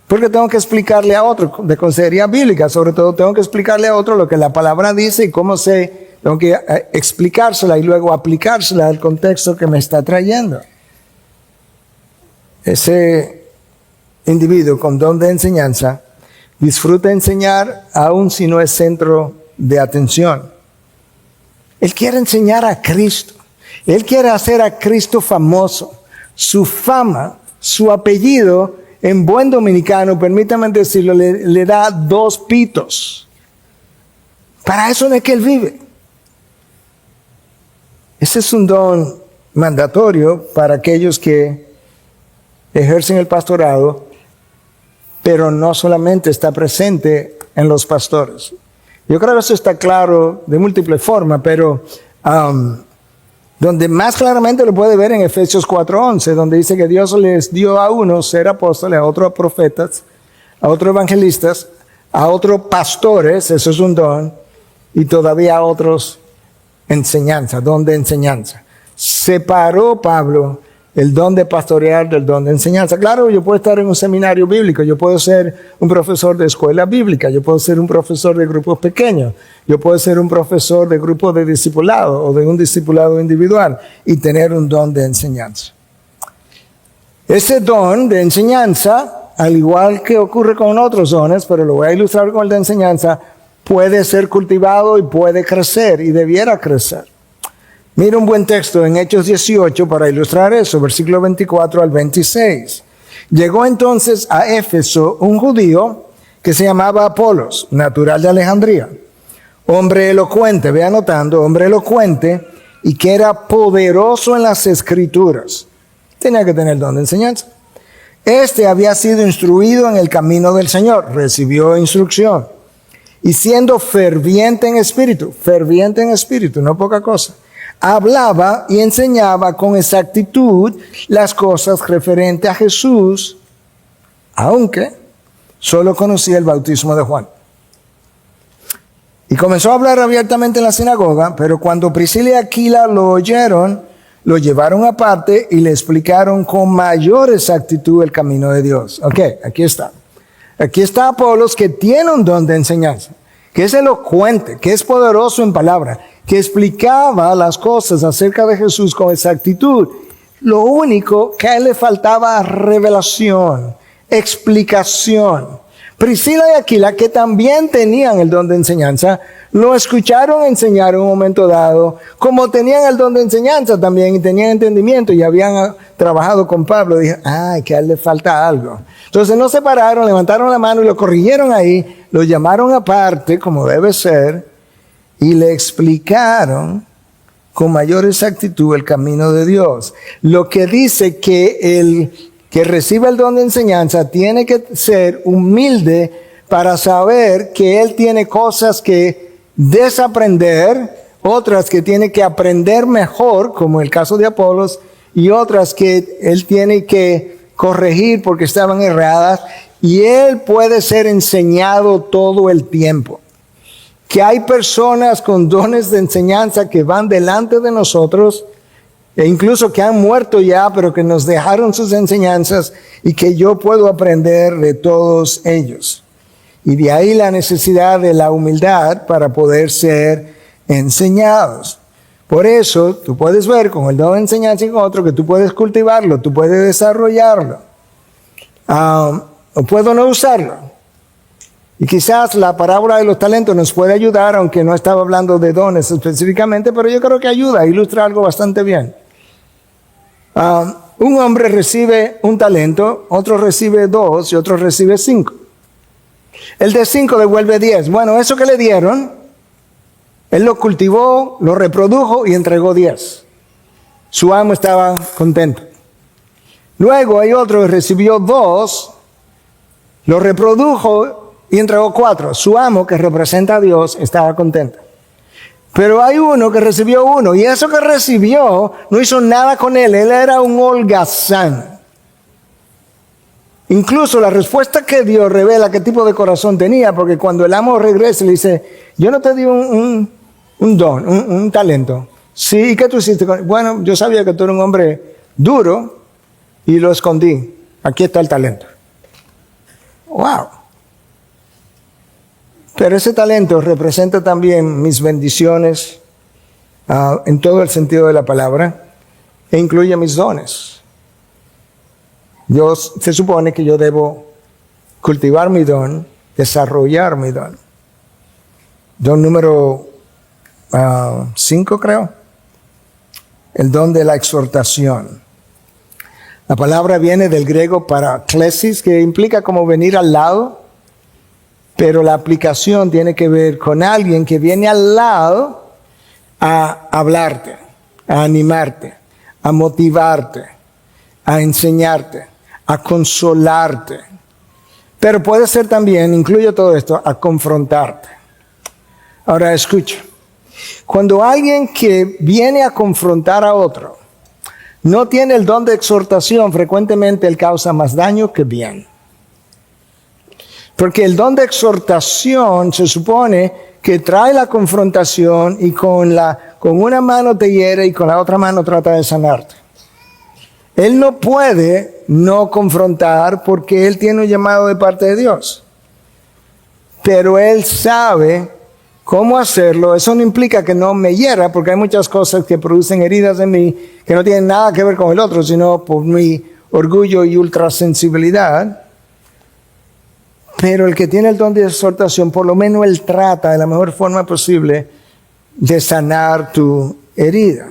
Porque tengo que explicarle a otro, de consejería bíblica, sobre todo tengo que explicarle a otro lo que la palabra dice y tengo que explicársela y luego aplicársela al contexto que me está trayendo. Ese individuo con don de enseñanza disfruta enseñar aun si no es centro de atención. Él quiere enseñar a Cristo. Él quiere hacer a Cristo famoso. Su fama, su apellido, en buen dominicano, permítame decirlo, le da 2 pitos. Para eso es que él vive. Ese es un don mandatorio para aquellos que ejercen el pastorado, pero no solamente está presente en los pastores. Yo creo que eso está claro de múltiples formas, pero donde más claramente lo puede ver en Efesios 4:11, donde dice que Dios les dio a unos ser apóstoles, a otros profetas, a otros evangelistas, a otros pastores, eso es un don, y todavía a otros enseñanza, don de enseñanza. Separó Pablo el don de pastorear del don de enseñanza. Claro, yo puedo estar en un seminario bíblico, yo puedo ser un profesor de escuela bíblica, yo puedo ser un profesor de grupos pequeños, yo puedo ser un profesor de grupo de discipulado o de un discipulado individual y tener un don de enseñanza. Ese don de enseñanza, al igual que ocurre con otros dones, pero lo voy a ilustrar con el de enseñanza, puede ser cultivado y puede crecer y debiera crecer. Mira un buen texto en Hechos 18 para ilustrar eso, versículo 24 al 26. Llegó entonces a Éfeso un judío que se llamaba Apolos, natural de Alejandría, hombre elocuente, ve anotando, hombre elocuente y que era poderoso en las escrituras. Tenía que tener don de enseñanza. Este había sido instruido en el camino del Señor, recibió instrucción y siendo ferviente en espíritu, no poca cosa. Hablaba y enseñaba con exactitud las cosas referentes a Jesús, aunque solo conocía el bautismo de Juan. Y comenzó a hablar abiertamente en la sinagoga, pero cuando Priscila y Aquila lo oyeron, lo llevaron aparte y le explicaron con mayor exactitud el camino de Dios. Ok, aquí está. Aquí está Apolos, que tiene un don de enseñanza, que es elocuente, que es poderoso en palabra, que explicaba las cosas acerca de Jesús con exactitud. Lo único que a él le faltaba revelación, explicación. Priscila y Aquila, que también tenían el don de enseñanza, lo escucharon enseñar en un momento dado, como tenían el don de enseñanza también y tenían entendimiento y habían trabajado con Pablo. Dijeron, que a él le falta algo. Entonces no se pararon, levantaron la mano y lo corrigieron ahí, lo llamaron aparte, como debe ser, y le explicaron con mayor exactitud el camino de Dios. Lo que dice que el que recibe el don de enseñanza tiene que ser humilde para saber que él tiene cosas que desaprender, otras que tiene que aprender mejor, como el caso de Apolos, y otras que él tiene que corregir porque estaban erradas, y él puede ser enseñado todo el tiempo. Que hay personas con dones de enseñanza que van delante de nosotros e incluso que han muerto ya, pero que nos dejaron sus enseñanzas y que yo puedo aprender de todos ellos. Y de ahí la necesidad de la humildad para poder ser enseñados. Por eso tú puedes ver con el don de enseñanza y con otro que tú puedes cultivarlo, tú puedes desarrollarlo. O puedo no usarlo. Y quizás la parábola de los talentos nos puede ayudar, aunque no estaba hablando de dones específicamente, pero yo creo que ayuda, ilustra algo bastante bien. Un hombre recibe un talento, otro recibe 2 y otro recibe 5. El de 5 devuelve 10. Bueno, eso que le dieron, él lo cultivó, lo reprodujo y entregó 10. Su amo estaba contento. Luego hay otro que recibió 2 lo reprodujo y entregó 4. Su amo, que representa a Dios, estaba contento. Pero hay uno que recibió 1, y eso que recibió no hizo nada con él. Él era un holgazán. Incluso la respuesta que dio revela qué tipo de corazón tenía, porque cuando el amo regresa le dice, yo no te di un don, un talento. Sí, ¿y qué tú hiciste? Bueno, yo sabía que tú eres un hombre duro y lo escondí. Aquí está el talento. ¡Wow! Pero ese talento representa también mis bendiciones en todo el sentido de la palabra e incluye mis dones. Se supone que yo debo cultivar mi don, desarrollar mi don. Don número 5, creo. El don de la exhortación. La palabra viene del griego paraklesis, que implica como venir al lado, pero la aplicación tiene que ver con alguien que viene al lado a hablarte, a animarte, a motivarte, a enseñarte, a consolarte. Pero puede ser también, incluye todo esto, a confrontarte. Ahora escucha. Cuando alguien que viene a confrontar a otro no tiene el don de exhortación, frecuentemente él causa más daño que bien. Porque el don de exhortación se supone que trae la confrontación y con una mano te hiere y con la otra mano trata de sanarte. Él no puede no confrontar porque él tiene un llamado de parte de Dios. Pero él sabe cómo hacerlo. Eso no implica que no me hiera, porque hay muchas cosas que producen heridas en mí que no tienen nada que ver con el otro, sino por mi orgullo y ultrasensibilidad. Pero el que tiene el don de exhortación, por lo menos él trata de la mejor forma posible de sanar tu herida.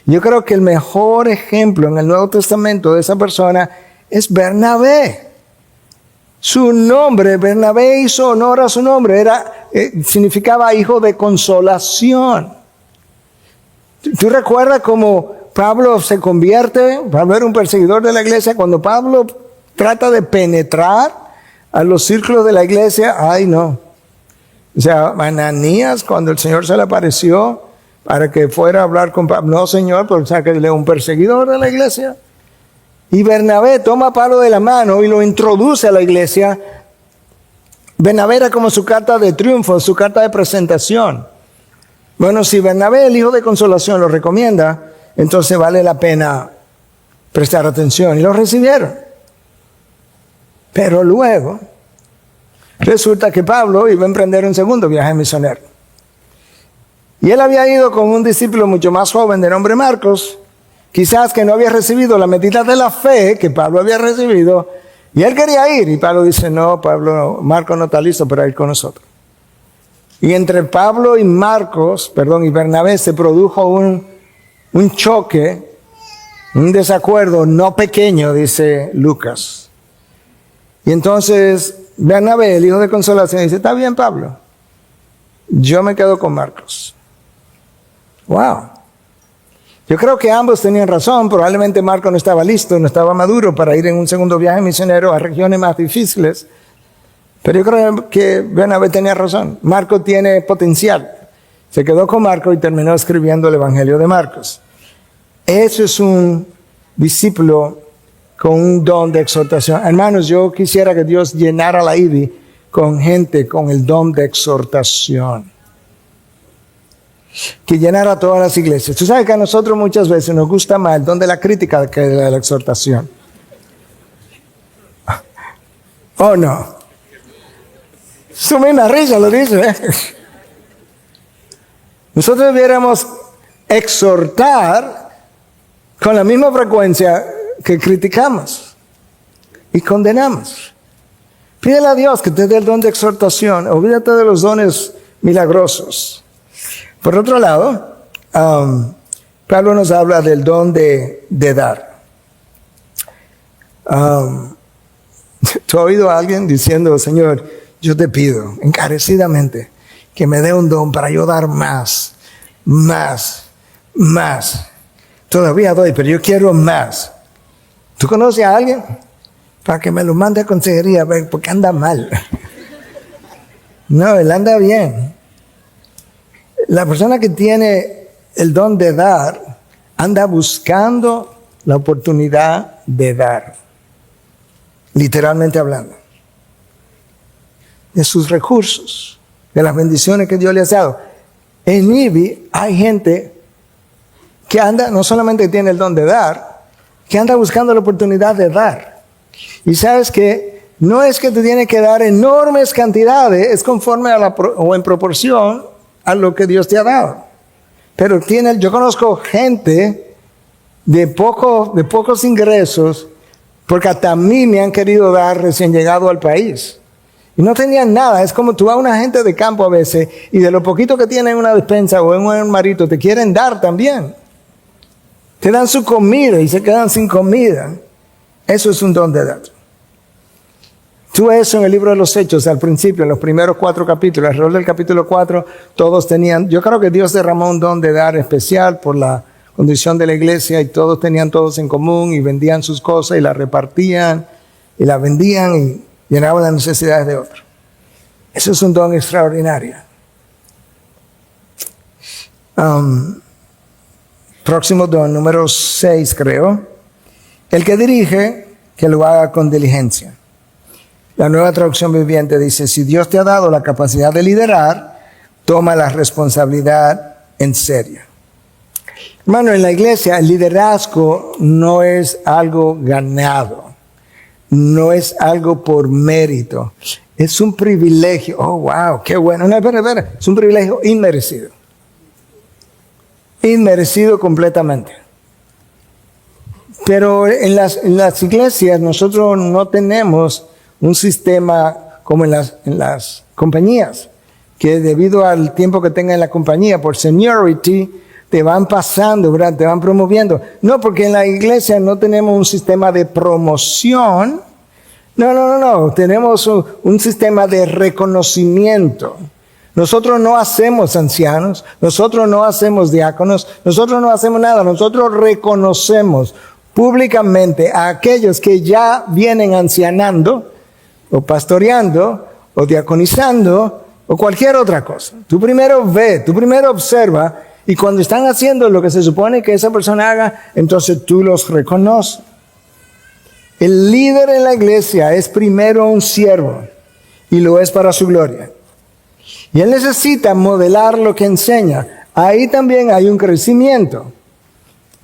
Yo creo que el mejor ejemplo en el Nuevo Testamento de esa persona es Bernabé. Su nombre, Bernabé hizo honor a su nombre, significaba hijo de consolación. ¿Tú recuerdas cómo Pablo se convierte? Pablo era un perseguidor de la iglesia. Cuando Pablo trata de penetrar a los círculos de la iglesia, ¡ay no! O sea, Ananías, cuando el Señor se le apareció para que fuera a hablar con Pablo, no Señor, pero o sea, que él es un perseguidor de la iglesia. Y Bernabé toma a Pablo de la mano y lo introduce a la iglesia. Bernabé era como su carta de triunfo, su carta de presentación. Bueno, si Bernabé, el hijo de consolación, lo recomienda, entonces vale la pena prestar atención. Y lo recibieron. Pero luego, resulta que Pablo iba a emprender un segundo viaje misionero. Y él había ido con un discípulo mucho más joven de nombre Marcos, quizás que no había recibido la medida de la fe que Pablo había recibido, y él quería ir. Y Pablo dice, no, Marcos no está listo para ir con nosotros. Y entre Pablo y y Bernabé se produjo un choque, un desacuerdo no pequeño, dice Lucas. Y entonces Bernabé, el hijo de consolación, dice, está bien Pablo, yo me quedo con Marcos. Wow. Yo creo que ambos tenían razón. Probablemente Marcos no estaba listo, no estaba maduro para ir en un segundo viaje misionero a regiones más difíciles. Pero yo creo que Bernabé tenía razón. Marcos tiene potencial. Se quedó con Marcos y terminó escribiendo el Evangelio de Marcos. Eso es un discípulo con un don de exhortación. Hermanos, yo quisiera que Dios llenara la IBI con gente con el don de exhortación. Que llenara todas las iglesias. Tú sabes que a nosotros muchas veces nos gusta más el don de la crítica que el de la exhortación. ¿Oh no? Su misma risa lo dice. Nosotros debiéramos exhortar con la misma frecuencia que criticamos y condenamos. Pídele a Dios que te dé el don de exhortación. Olvídate de los dones milagrosos. Por otro lado, Pablo nos habla del don de dar. ¿Tú has oído a alguien diciendo, Señor, yo te pido encarecidamente que me dé un don para yo dar más? Todavía doy, pero yo quiero más. ¿Tú conoces a alguien? para que me lo mande a consejería, porque anda mal. No, él anda bien. La persona que tiene el don de dar, anda buscando la oportunidad de dar. Literalmente hablando. De sus recursos, de las bendiciones que Dios le ha dado. En IBI hay gente que anda, no solamente tiene el don de dar, que anda buscando la oportunidad de dar. Y sabes que no es que te tiene que dar enormes cantidades, es conforme o en proporción a lo que Dios te ha dado. Pero yo conozco gente de pocos ingresos, porque hasta a mí me han querido dar recién llegado al país. Y no tenían nada. Es como tú vas a una gente de campo a veces y de lo poquito que tienen en una despensa o en un armarito te quieren dar también. Te dan su comida y se quedan sin comida. Eso es un don de dar. Tú ves eso en el libro de los Hechos al principio, en los primeros 4 capítulos. Alrededor del capítulo 4 todos tenían, yo creo que Dios derramó un don de dar especial por la condición de la iglesia y todos tenían todos en común y vendían sus cosas y las repartían y las vendían y llenaban las necesidades de otros. Eso es un don extraordinario. Próximo don, número 6 creo. El que dirige, que lo haga con diligencia. La Nueva Traducción Viviente dice, si Dios te ha dado la capacidad de liderar, toma la responsabilidad en serio. Hermano, en la iglesia el liderazgo no es algo ganado, no es algo por mérito, es un privilegio. Oh, wow, qué bueno. No, espera, es un privilegio inmerecido. Inmerecido completamente. Pero en las iglesias nosotros no tenemos un sistema como en las compañías, que debido al tiempo que tenga en la compañía, por seniority, te van pasando, ¿verdad? Te van promoviendo. No, porque en la iglesia no tenemos un sistema de promoción. No. Tenemos un sistema de reconocimiento. Nosotros no hacemos ancianos, nosotros no hacemos diáconos, nosotros no hacemos nada. Nosotros reconocemos públicamente a aquellos que ya vienen ancianando, o pastoreando, o diaconizando, o cualquier otra cosa. Tú primero ve, tú primero observa, y cuando están haciendo lo que se supone que esa persona haga, entonces tú los reconoces. El líder en la iglesia es primero un siervo, y lo es para su gloria. Y él necesita modelar lo que enseña. Ahí también hay un crecimiento.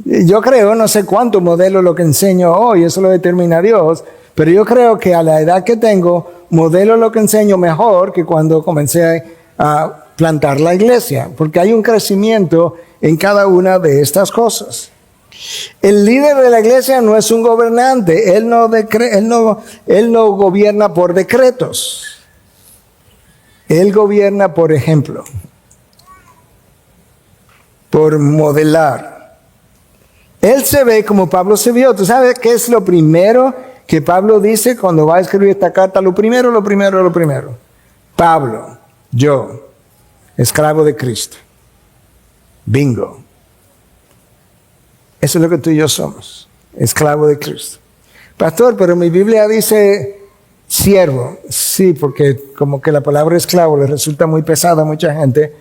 Yo creo, no sé cuánto modelo lo que enseño hoy, eso lo determina Dios, pero yo creo que a la edad que tengo, modelo lo que enseño mejor que cuando comencé a plantar la iglesia, porque hay un crecimiento en cada una de estas cosas. El líder de la iglesia no es un gobernante, él no gobierna por decretos. Él gobierna por ejemplo, por modelar. Él se ve como Pablo se vio. ¿Tú sabes qué es lo primero que Pablo dice cuando va a escribir esta carta? Lo primero. Pablo, yo, esclavo de Cristo. Bingo. Eso es lo que tú y yo somos, esclavo de Cristo. Pastor, pero mi Biblia dice siervo. Sí, porque como que la palabra esclavo le resulta muy pesada a mucha gente.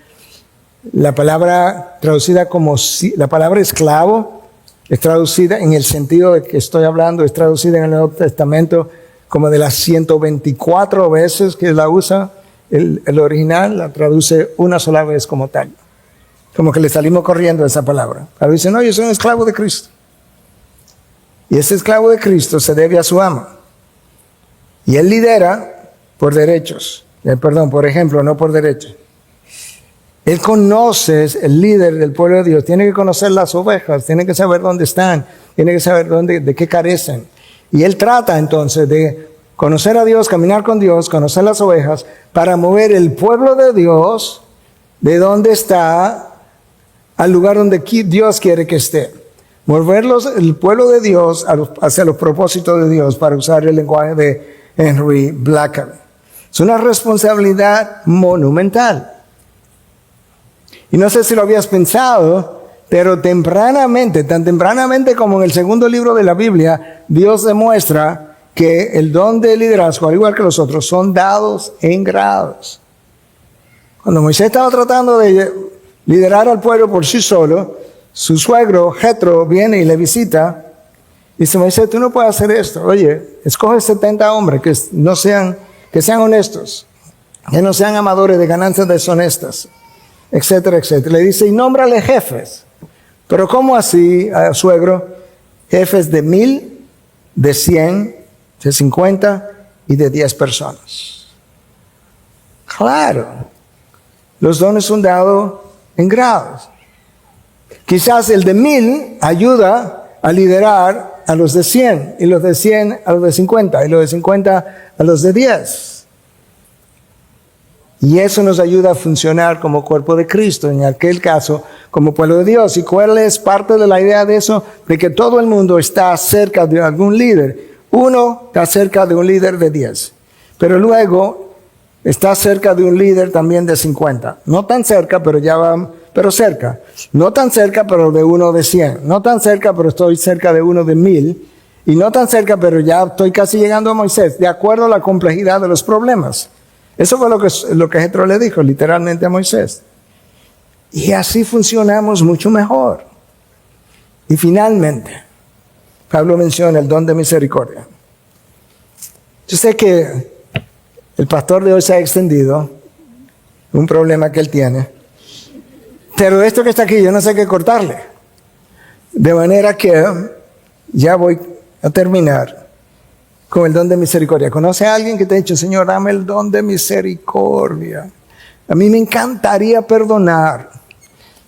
La palabra traducida como, la palabra esclavo es traducida en el sentido de que estoy hablando, es traducida en el Nuevo Testamento como de las 124 veces que la usa. El original la traduce una sola vez como tal. Como que le salimos corriendo a esa palabra. Pero dice, no, yo soy un esclavo de Cristo. Y ese esclavo de Cristo se debe a su amo. Y él lidera por derechos. Por ejemplo, no por derechos. Él conoce, el líder del pueblo de Dios, tiene que conocer las ovejas, tiene que saber dónde están, tiene que saber de qué carecen. Y él trata entonces de conocer a Dios, caminar con Dios, conocer las ovejas, para mover el pueblo de Dios de donde está al lugar donde Dios quiere que esté. Moverlos, el pueblo de Dios hacia los propósitos de Dios, para usar el lenguaje de Henry Blackaby. Es una responsabilidad monumental. Y no sé si lo habías pensado, pero tempranamente, tan tempranamente como en el segundo libro de la Biblia, Dios demuestra que el don de liderazgo, al igual que los otros, son dados en grados. Cuando Moisés estaba tratando de liderar al pueblo por sí solo, su suegro, Jetro, viene y le visita. Dice, Moisés, tú no puedes hacer esto. Oye, escoge 70 hombres que sean honestos, que no sean amadores de ganancias deshonestas, etcétera, etcétera. Le dice, y nómbrale jefes. Pero ¿cómo así, suegro? Jefes de 1000, de 100, de 50 y de 10 personas. Claro, los dones son dados en grados. Quizás el de 1000 ayuda a liderar a los de 100, y los de 100 a los de 50, y los de 50 a los de 10. Y eso nos ayuda a funcionar como cuerpo de Cristo, en aquel caso, como pueblo de Dios. ¿Y cuál es parte de la idea de eso? De que todo el mundo está cerca de algún líder. Uno está cerca de un líder de 10, pero luego está cerca de un líder también de 50. No tan cerca, pero ya va, pero cerca. No tan cerca, pero de uno de 100. No tan cerca, pero estoy cerca de uno de 1000. Y no tan cerca, pero ya estoy casi llegando a Moisés, de acuerdo a la complejidad de los problemas. Eso fue lo que Jetro le dijo literalmente a Moisés. Y así funcionamos mucho mejor. Y finalmente, Pablo menciona el don de misericordia. Yo sé que el pastor de hoy se ha extendido, un problema que él tiene, pero esto que está aquí yo no sé qué cortarle. De manera que ya voy a terminar con el don de misericordia. ¿Conoce a alguien que te ha dicho, Señor, dame el don de misericordia? A mí me encantaría perdonar.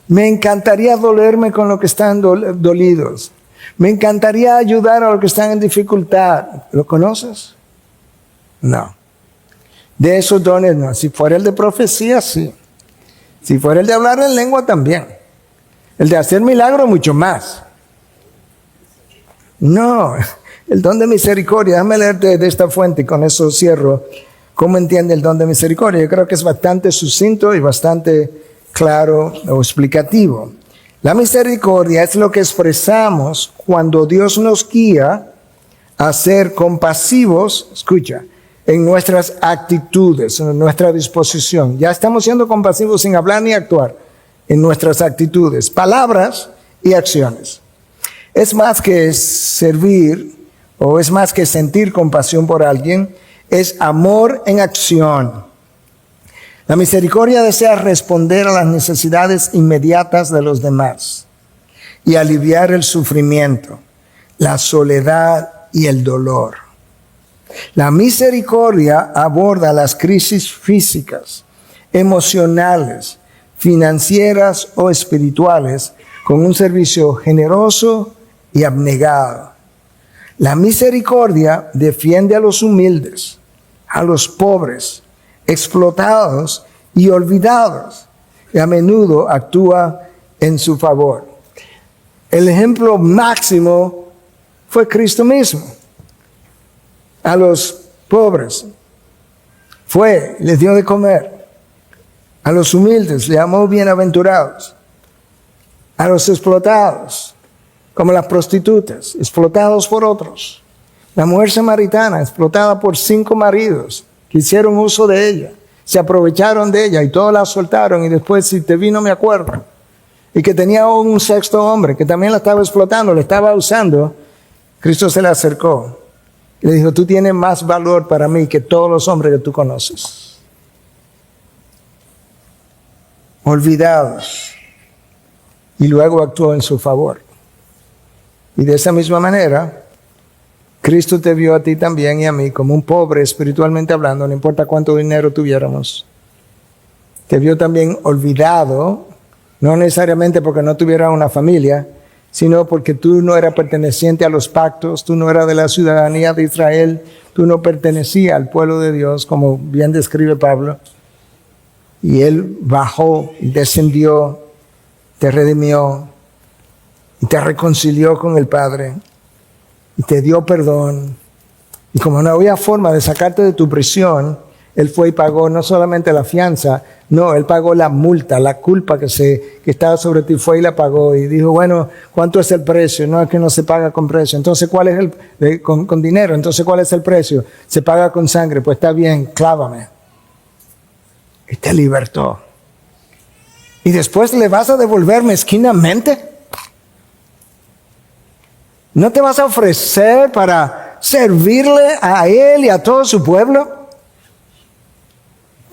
Me encantaría dolerme con los que están dolidos. Me encantaría ayudar a los que están en dificultad. ¿Lo conoces? No. De esos dones no. Si fuera el de profecía, sí. Si fuera el de hablar en lengua, también. El de hacer milagros, mucho más. No. El don de misericordia. Déjame leerte de esta fuente y con eso cierro. ¿Cómo entiende el don de misericordia? Yo creo que es bastante sucinto y bastante claro o explicativo. La misericordia es lo que expresamos cuando Dios nos guía a ser compasivos, escucha, en nuestras actitudes, en nuestra disposición. Ya estamos siendo compasivos sin hablar ni actuar, en nuestras actitudes, palabras y acciones. Es más que servir o es más que sentir compasión por alguien, es amor en acción. La misericordia desea responder a las necesidades inmediatas de los demás y aliviar el sufrimiento, la soledad y el dolor. La misericordia aborda las crisis físicas, emocionales, financieras o espirituales con un servicio generoso y abnegado. La misericordia defiende a los humildes, a los pobres, explotados y olvidados, y a menudo actúa en su favor. El ejemplo máximo fue Cristo mismo. A los pobres les dio de comer. A los humildes le llamó bienaventurados. A los explotados, como las prostitutas, explotados por otros. La mujer samaritana, explotada por 5 maridos que hicieron uso de ella, se aprovecharon de ella y todos la soltaron y después, si te vi no me acuerdo. Y que tenía un 6º hombre que también la estaba explotando, la estaba usando. Cristo se le acercó y le dijo, tú tienes más valor para mí que todos los hombres que tú conoces. Olvidados. Y luego actuó en su favor. Y de esa misma manera, Cristo te vio a ti también y a mí como un pobre espiritualmente hablando, no importa cuánto dinero tuviéramos. Te vio también olvidado, no necesariamente porque no tuviera una familia, sino porque tú no eras perteneciente a los pactos, tú no eras de la ciudadanía de Israel, tú no pertenecías al pueblo de Dios, como bien describe Pablo. Y Él bajó, descendió, te redimió y te reconcilió con el Padre. Y te dio perdón. Y como no había forma de sacarte de tu prisión, Él fue y pagó no solamente la fianza, no, Él pagó la multa, la culpa que estaba sobre ti, fue y la pagó. Y dijo, bueno, ¿cuánto es el precio? No, es que no se paga con precio. Entonces, ¿cuál es con dinero? Entonces, ¿cuál es el precio? Se paga con sangre. Pues está bien, clávame. Y te libertó. ¿Y después le vas a devolver mezquinamente? ¿No te vas a ofrecer para servirle a Él y a todo su pueblo?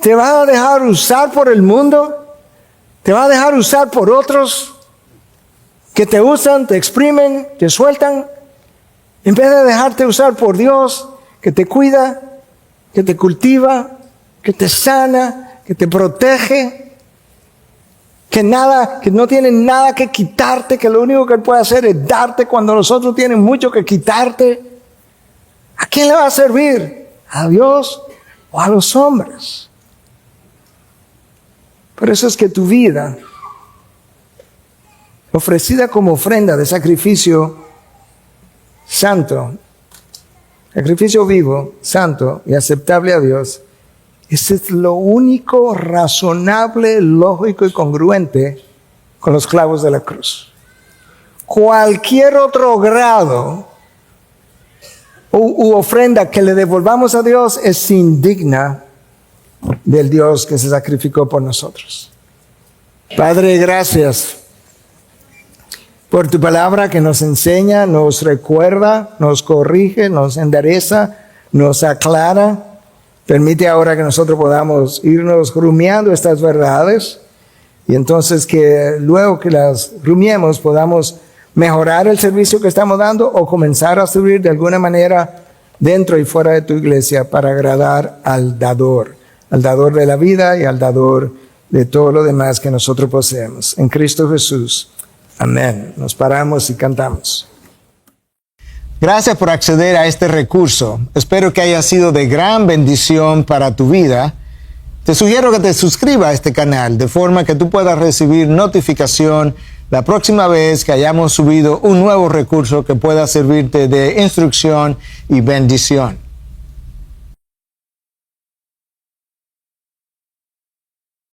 ¿Te vas a dejar usar por el mundo? ¿Te vas a dejar usar por otros que te usan, te exprimen, te sueltan? En vez de dejarte usar por Dios, que te cuida, que te cultiva, que te sana, que te protege, que no tiene nada que quitarte, que lo único que Él puede hacer es darte cuando los otros tienen mucho que quitarte. ¿A quién le va a servir? ¿A Dios o a los hombres? Por eso es que tu vida, ofrecida como ofrenda de sacrificio santo, sacrificio vivo, santo y aceptable a Dios, ese es lo único razonable, lógico y congruente con los clavos de la cruz. Cualquier otro grado u ofrenda que le devolvamos a Dios es indigna del Dios que se sacrificó por nosotros. Padre, gracias por tu palabra que nos enseña, nos recuerda, nos corrige, nos endereza, nos aclara. Permite ahora que nosotros podamos irnos rumiando estas verdades y entonces que luego que las rumiemos podamos mejorar el servicio que estamos dando o comenzar a servir de alguna manera dentro y fuera de tu iglesia para agradar al dador de la vida y al dador de todo lo demás que nosotros poseemos. En Cristo Jesús. Amén. Nos paramos y cantamos. Gracias por acceder a este recurso. Espero que haya sido de gran bendición para tu vida. Te sugiero que te suscribas a este canal de forma que tú puedas recibir notificación la próxima vez que hayamos subido un nuevo recurso que pueda servirte de instrucción y bendición.